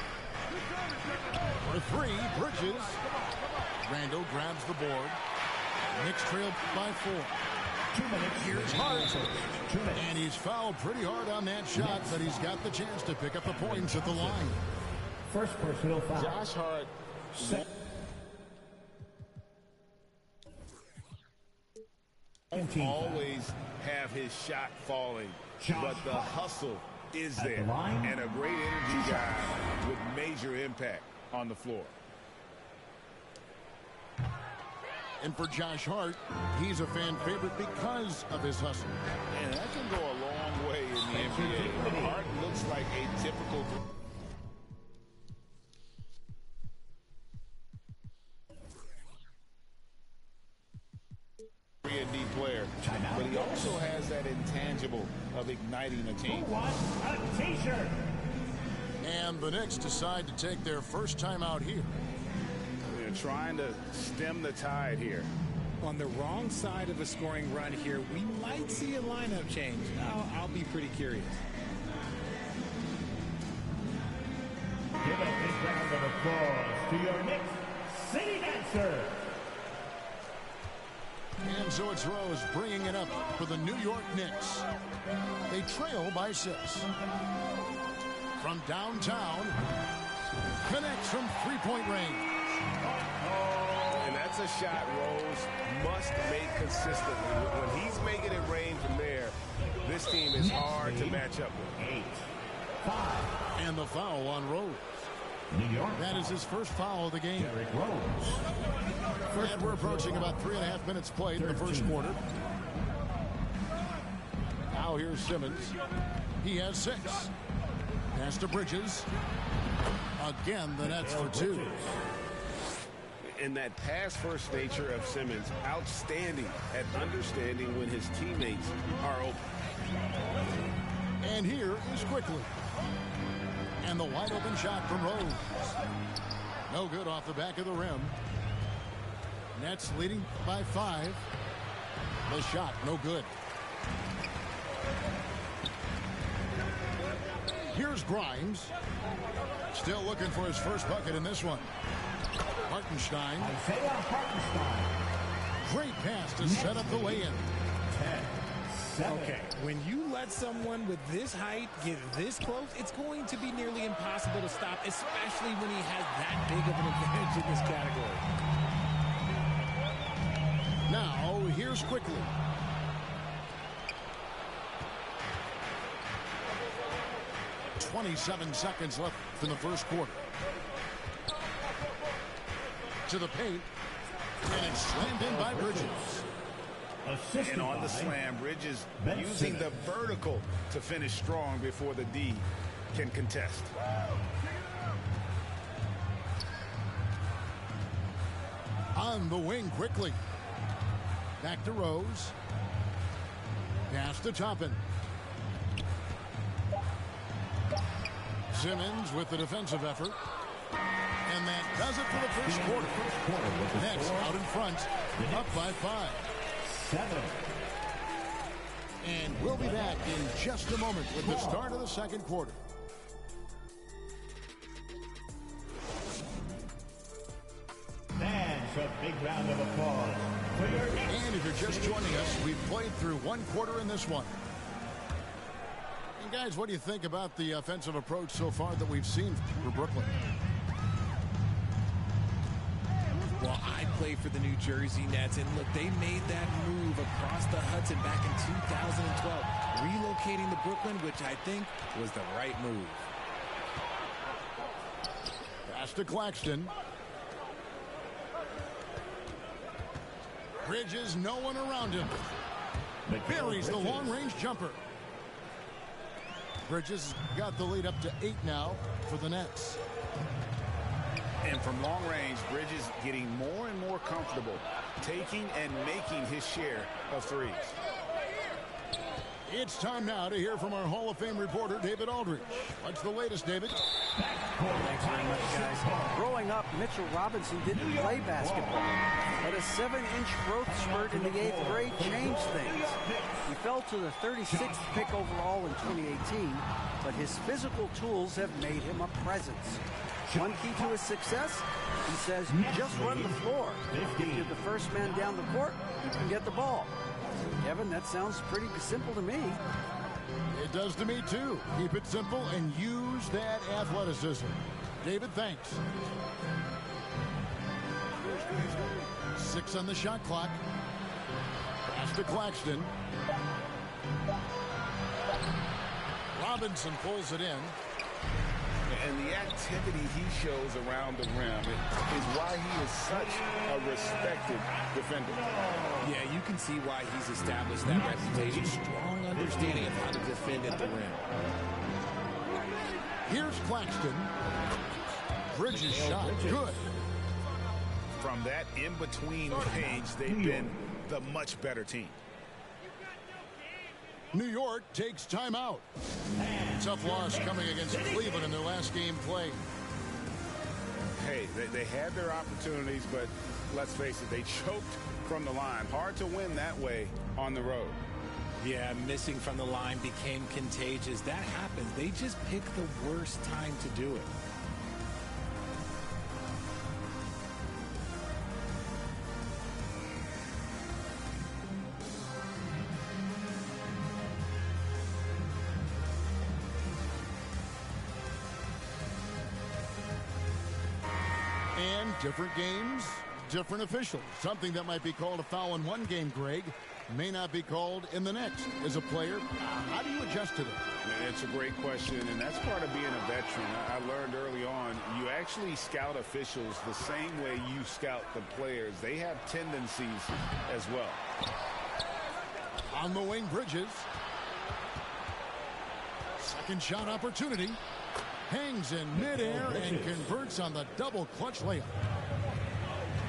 For 3, Bridges. Randall grabs the board. Knicks trail by 4. 2 minutes. Here's Hart. And he's fouled pretty hard on that shot, but he's got the chance to pick up the points at the line. first personal foul. Josh Hart always have his shot falling, but the hustle is there, and a great energy guy with major impact on the floor. And for Josh Hart, he's a fan favorite because of his hustle. And that can go a long way in the NBA. Hart looks like a typical D player, but he also has that intangible of igniting a team. Who wants a t-shirt? And the Knicks decide to take their first time out here. They're trying to stem the tide here. On the wrong side of a scoring run here, we might see a lineup change. I'll be pretty curious. Give a big round of applause to your Knicks City Dancer. And so it's Rose bringing it up for the New York Knicks. They trail by 6. From downtown, connects from three-point range. And that's a shot Rose must make consistently. When he's making it rain from there, this team is hard to match up with. 8, 5. And the foul on Rose. New York. That is his first foul of the game. Derrick Rose. And we're approaching about 3.5 minutes played in the first quarter. Now here's Simmons. He has 6. Pass to Bridges. Again, the Nets for 2. And that pass-first nature of Simmons, outstanding at understanding when his teammates are open. And here is Quickly. And the wide-open shot from Rose. No good off the back of the rim. Nets leading by 5. The shot, no good. Here's Grimes. Still looking for his first bucket in this one. Hartenstein. Great pass to set up the lay-in. 10, 7. Okay, when you let someone with this height get this close, it's going to be nearly impossible to stop, especially when he has that big of an advantage in this category. Now, here's Quickly. .27 seconds left in the first quarter. To the paint. And it's slammed in by Bridges. And on the slam, Bridges using the vertical to finish strong before the D can contest. On the wing quickly. Back to Rose. Pass to Toppin. Simmons with the defensive effort. And that does it for the first quarter. Nets out in front, up by 5. 7. And we'll be back in just a moment with the start of the second quarter. Fans, a big round of applause for your Knicks. And if you're just joining us, we've played through one quarter in this one. And guys, what do you think about the offensive approach so far that we've seen for Brooklyn? Well, I play for the New Jersey Nets, and look, they made that move across the Hudson back in 2012, relocating to Brooklyn, which I think was the right move. Pass to Claxton. Bridges, no one around him. Buries the long-range jumper. Bridges got the lead up to 8 now for the Nets. And from long range, Bridges getting more and more comfortable taking and making his share of threes. It's time now to hear from our Hall of Fame reporter, David Aldridge. What's the latest, David? Thanks very much, guys. Growing up, Mitchell Robinson didn't play basketball, but a 7-inch growth spurt in the 8th grade changed things. He fell to the 36th pick overall in 2018, but his physical tools have made him a presence. One key to his success, he says, just run the floor. If you're the first man down the court, you can get the ball. Kevin, that sounds pretty simple to me. It does to me, too. Keep it simple and use that athleticism. David, thanks. 6 on the shot clock. Pass to Claxton. Robinson pulls it in. And the activity he shows around the rim is why he is such a respected defender. Yeah, you can see why he's established that reputation. Strong understanding of how to defend at the rim. Here's Claxton. Bridges shot. Good. From that in-between page, they've been the much better team. New York takes timeout. Tough loss coming against Cleveland in their last game played. Hey, they had their opportunities, but let's face it, they choked from the line. Hard to win that way on the road. Yeah, missing from the line became contagious. That happens. They just picked the worst time to do it. And different games, different officials. Something that might be called a foul in one game, Greg, may not be called in the next. As a player, how do you adjust to that? It's a great question, and that's part of being a veteran. I learned early on, you actually scout officials the same way you scout the players. They have tendencies as well. On the wing, Bridges. Second shot opportunity. Hangs in midair and converts on the double clutch layup.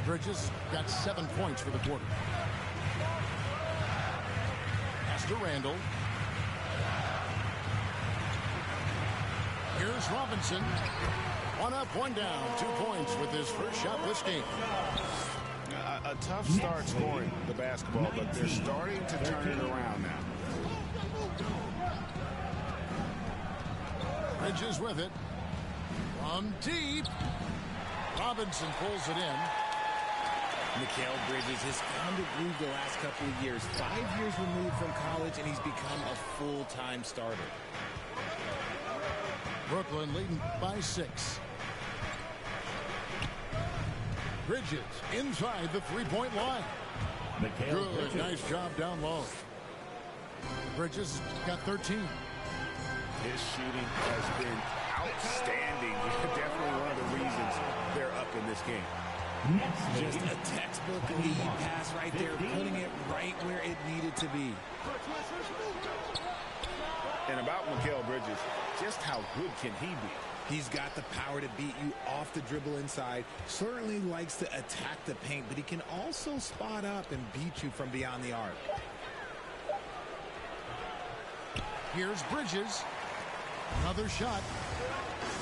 Bridges got 7 points for the quarter. Pass to Randall. Here's Robinson. 1 up, 1 down. 2 points with his first shot this game. A tough start scoring the basketball, but they're starting to turn it around now. Bridges with it. From deep. Robinson pulls it in. Mikal Bridges has found a groove the last couple of years. 5 years removed from college, and he's become a full-time starter. Brooklyn leading by 6. Bridges inside the three-point line. Good, nice job down low. Bridges got 13. His shooting has been outstanding. Definitely one of the reasons they're up in this game. Just a textbook lead pass right there, putting it right where it needed to be. And about Mikal Bridges, just how good can he be? He's got the power to beat you off the dribble inside. Certainly likes to attack the paint, but he can also spot up and beat you from beyond the arc. Here's Bridges. Another shot.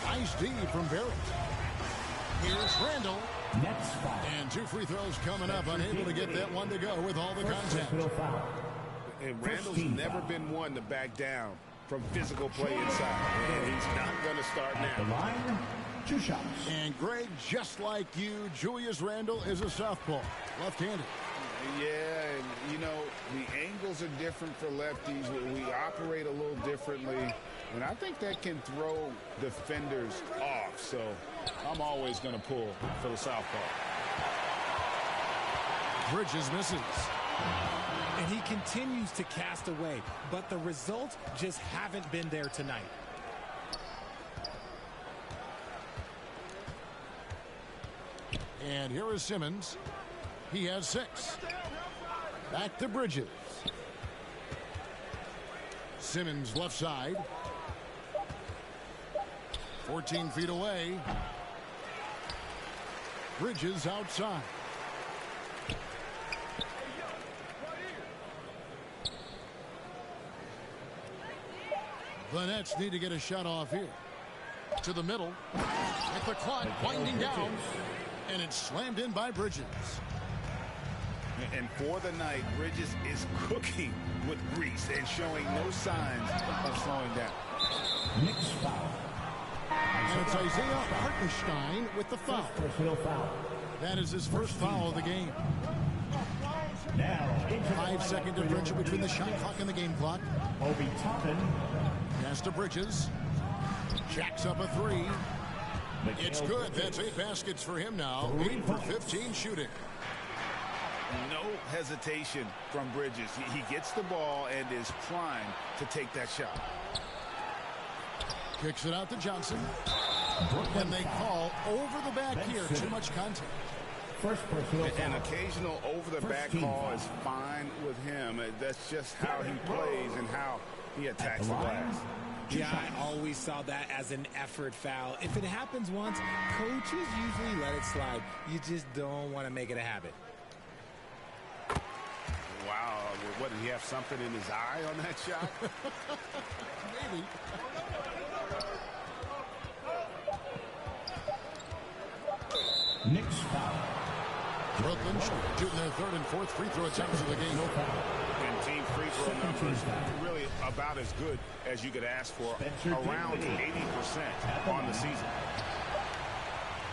Nice D from Barrett. Here's Randall. And 2 free throws coming up. Unable to get that one to go with all the contact. And Randall's never been one to back down from physical play inside. And he's not going to start now. 2 shots. And Greg, just like you, Julius Randle is a southpaw. Left-handed. Yeah, and you know, the angles are different for lefties. We operate a little differently. And I think that can throw defenders off. So I'm always going to pull for the southpaw. Bridges misses. And he continues to cast away, but the results just haven't been there tonight. And here is Simmons. He has 6. Back to Bridges. Simmons left side. 14 feet away. Bridges outside. The Nets need to get a shot off here. To the middle. At the clock winding down. And it's slammed in by Bridges. And for the night, Bridges is cooking with grease and showing no signs of slowing down. Next foul. And it's Isaiah Hartenstein with the foul. Personal foul. That is his first foul of the game. Now, 5-second differential between the shot clock and the game clock. Obi Toppin. Pass to Bridges. Jacks up a 3. It's good. That's 8 baskets for him now. 8 for 15 shooting. No hesitation from Bridges. He gets the ball and is primed to take that shot. Kicks it out to Johnson. And they call over the back here. Too much contact. An occasional over-the-back call is fine with him. That's just how he plays and how he attacks the glass. Yeah, I always saw that as an effort foul. If it happens once, coaches usually let it slide. You just don't want to make it a habit. Wow, what, did he have something in his eye on that shot? Maybe. Knicks foul. Brooklyn shooting their 3rd and 4th free throw attempts of the game. And team free throw numbers really about as good as you could ask for. Around 80% on the season.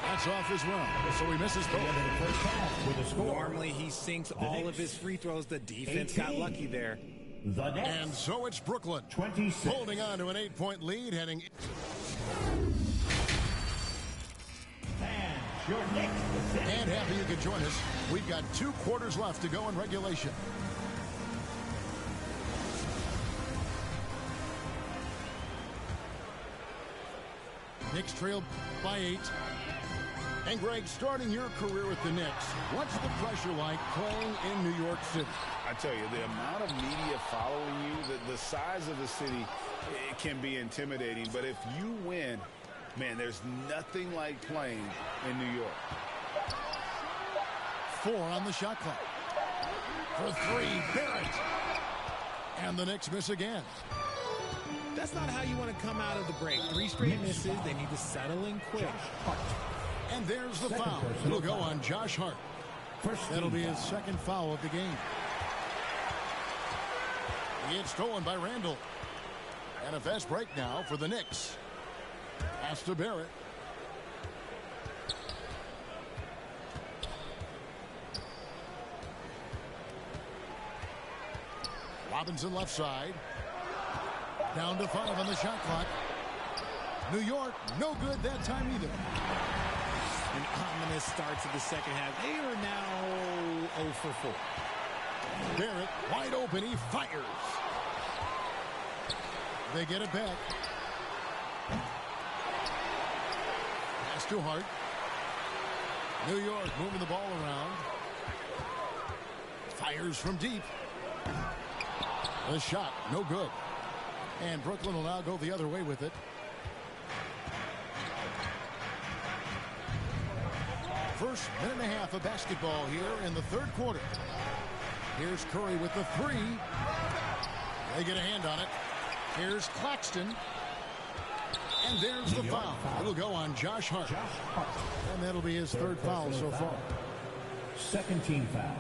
That's off as well, so he misses both. Normally he sinks all of his free throws. The defense got lucky there. And so it's Brooklyn 26. Holding on to an 8-point lead heading. And happy you could join us. We've got 2 quarters left to go in regulation. Knicks trail by 8. And Greg, starting your career with the Knicks, what's the pressure like playing in New York City? I tell you, the amount of media following you, the size of the city, it can be intimidating. But if you win, man, there's nothing like playing in New York. 4 on the shot clock. For 3, Barrett. And the Knicks miss again. That's not how you want to come out of the break. 3 straight misses. They need to settle in quick. And there's the foul. It'll go on Josh Hart. That'll be his 2nd foul of the game. It's stolen by Randall. And a fast break now for the Knicks. Pass to Barrett. Robinson left side. Down to 5 on the shot clock. New York, no good that time either. An ominous start to the second half. They are now 0 for 4. Barrett wide open. He fires. They get it back. Pass to Hart. New York moving the ball around. Fires from deep. The shot, no good. And Brooklyn will now go the other way with it. First minute and a half of basketball here in the 3rd quarter. Here's Curry with the 3. They get a hand on it. Here's Claxton. And there's the foul. It'll go on Josh Hart. And that'll be his 3rd foul so far. 2nd team foul.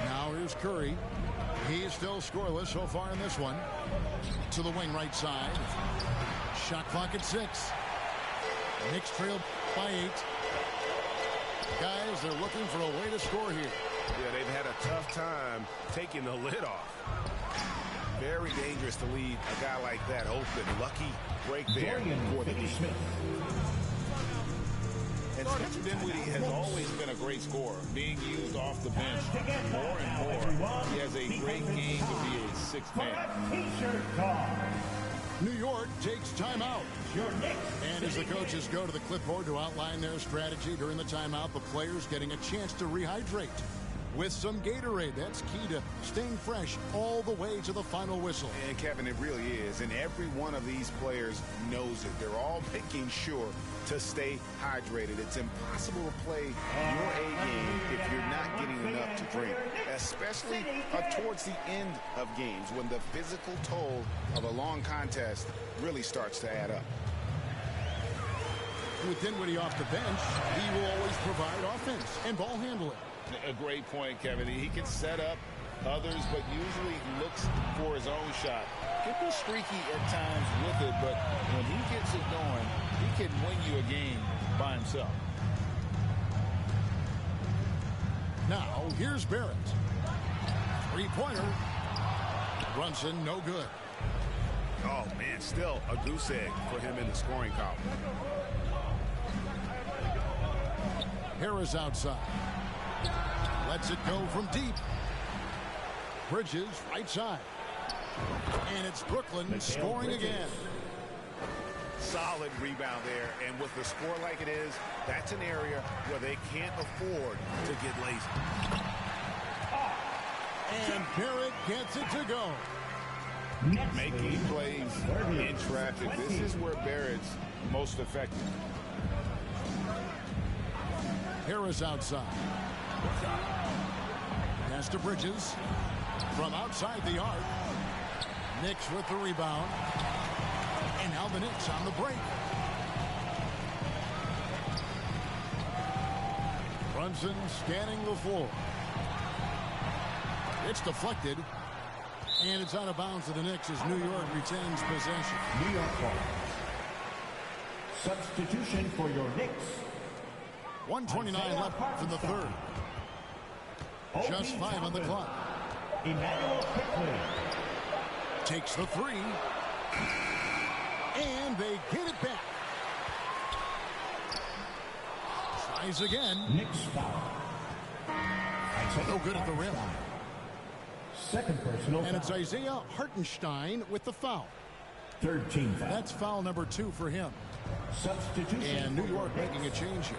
Now here's Curry. He's still scoreless so far in this one. To the wing right side. Shot clock at 6. Knicks trail by 8. Guys, they're looking for a way to score here. Yeah, they've had a tough time taking the lid off. Very dangerous to leave a guy like that open. Lucky break there for the defense. And Spencer Dinwiddie has always been a great scorer, being used off the bench more and more. He has a great game to be a 6th man. New York takes timeout. And as the coaches go to the clipboard to outline their strategy during the timeout, the players getting a chance to rehydrate with some Gatorade. That's key to staying fresh all the way to the final whistle. And Kevin, it really is. And every one of these players knows it. They're all making sure to stay hydrated. It's impossible to play your A game if you're not getting enough to drink, especially towards the end of games when the physical toll of a long contest really starts to add up. With Dinwiddie off the bench, he will always provide offense and ball handling. A great point, Kevin. He can set up others, but usually looks for his own shot. Can be streaky at times with it, but when he gets it going, he can win you a game by himself. Now, here's Barrett. 3-pointer. Brunson, no good. Oh, man, still a goose egg for him in the scoring column. Harris outside. Lets it go from deep. Bridges right side. And it's Brooklyn scoring again. Solid rebound there, and with the score like it is, that's an area where they can't afford to get lazy. And Barrett gets it to go. Making plays in traffic. This is where Barrett's most effective. Harris outside. Pass to Bridges. From outside the arc. Knicks with the rebound. And now the Knicks on the break. Brunson scanning the floor. It's deflected. And it's out of bounds to the Knicks as New York retains possession. New York ball. Substitution for your Knicks. 1:29 left in the third. Just 5 on the clock. Emmanuel quickly takes the three. And they get it back. Tries again. Knicks foul. No good at the rim. Second personal and foul. It's Isaiah Hartenstein with the foul. Third team foul. That's foul number 2 for him. Substitution. And New York making a change here.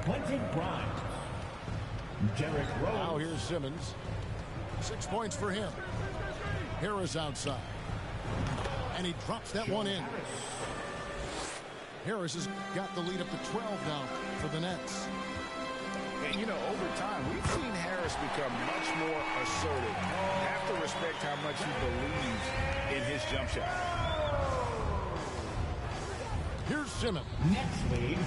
Quentin Grimes. Derrick Rose. Now here's Simmons. 6 points for him. Harris outside. And he drops that one in. Harris has got the lead up to 12 now for the Nets. And, you know, over time, we've seen Harris become much more assertive. You have to respect how much he believes in his jump shot. Here's Simmons. Next lead.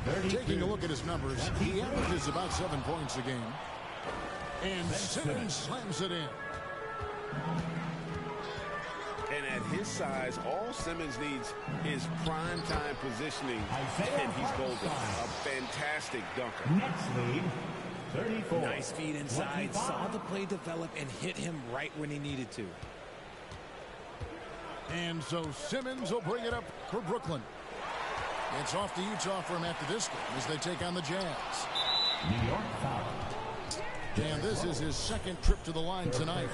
32. Taking a look at his numbers, he averages about 7 points a game. And Simmons slams it in. And at his size, all Simmons needs is prime-time positioning, and he's golden. A fantastic dunker. Next lead, 34. Nice feed inside, 25. Saw the play develop, and hit him right when he needed to. And so Simmons will bring it up for Brooklyn. It's off to Utah for him after this game as they take on the Jazz. New York foul. And this is his second trip to the line tonight.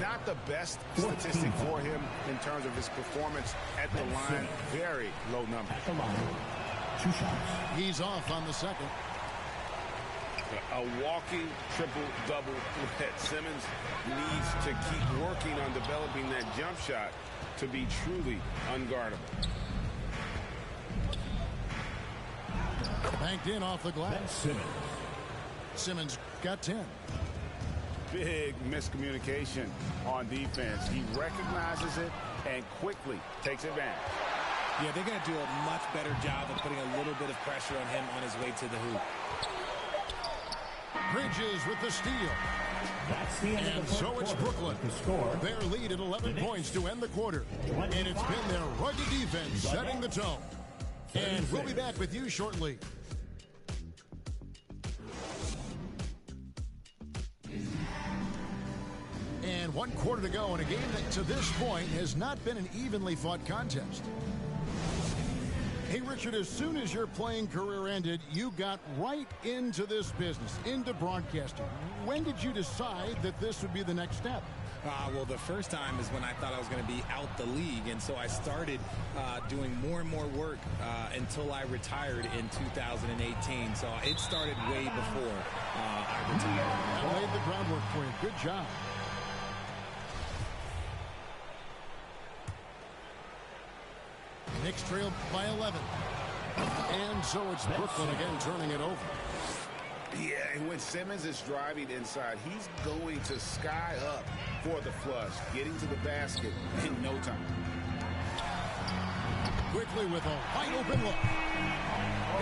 Not the best statistic for him in terms of his performance at the line. Very low number. At the line. 2 shots. He's off on the second. A walking triple-double threat. Simmons needs to keep working on developing that jump shot to be truly unguardable. Banked in off the glass. Simmons. Simmons got 10. Big miscommunication on defense. He recognizes it and quickly takes advantage. Yeah, they're going to do a much better job of putting a little bit of pressure on him on his way to the hoop. Bridges with the steal. That's the end and of the so it's Brooklyn. The score. Their lead at 11 points to end the quarter. And it's been their rugged defense setting the tone. And we'll be back with you shortly. And 1 quarter to go in a game that to this point has not been an evenly fought contest. Hey, Richard, as soon as your playing career ended, you got right into this business, into broadcasting. When did you decide that this would be the next step? Well, the first time is when I thought I was going to be out the league, and so I started doing more and more work until I retired in 2018. So it started way before I retired. I laid the groundwork for you. Good job. Knicks trail by 11. And so it's Brooklyn again turning it over. Yeah, and when Simmons is driving inside, he's going to sky up for the flush, getting to the basket in no time. Quickly with a wide open look.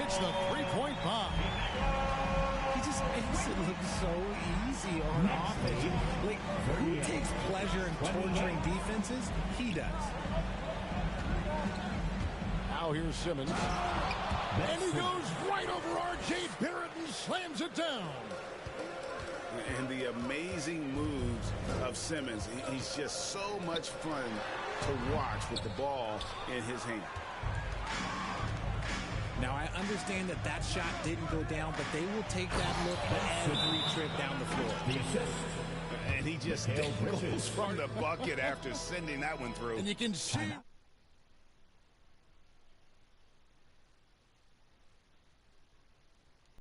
It's the three-point bomb. He just makes it look so easy on offense. Like, who takes pleasure in torturing defenses? He does. Now here's Simmons. And he goes right over R.J. Barrett and slams it down. And the amazing moves of Simmons. He's just so much fun to watch with the ball in his hand. Now, I understand that that shot didn't go down, but they will take that look every trip down the floor. The assist. And he just goes from the bucket after sending that one through. And you can see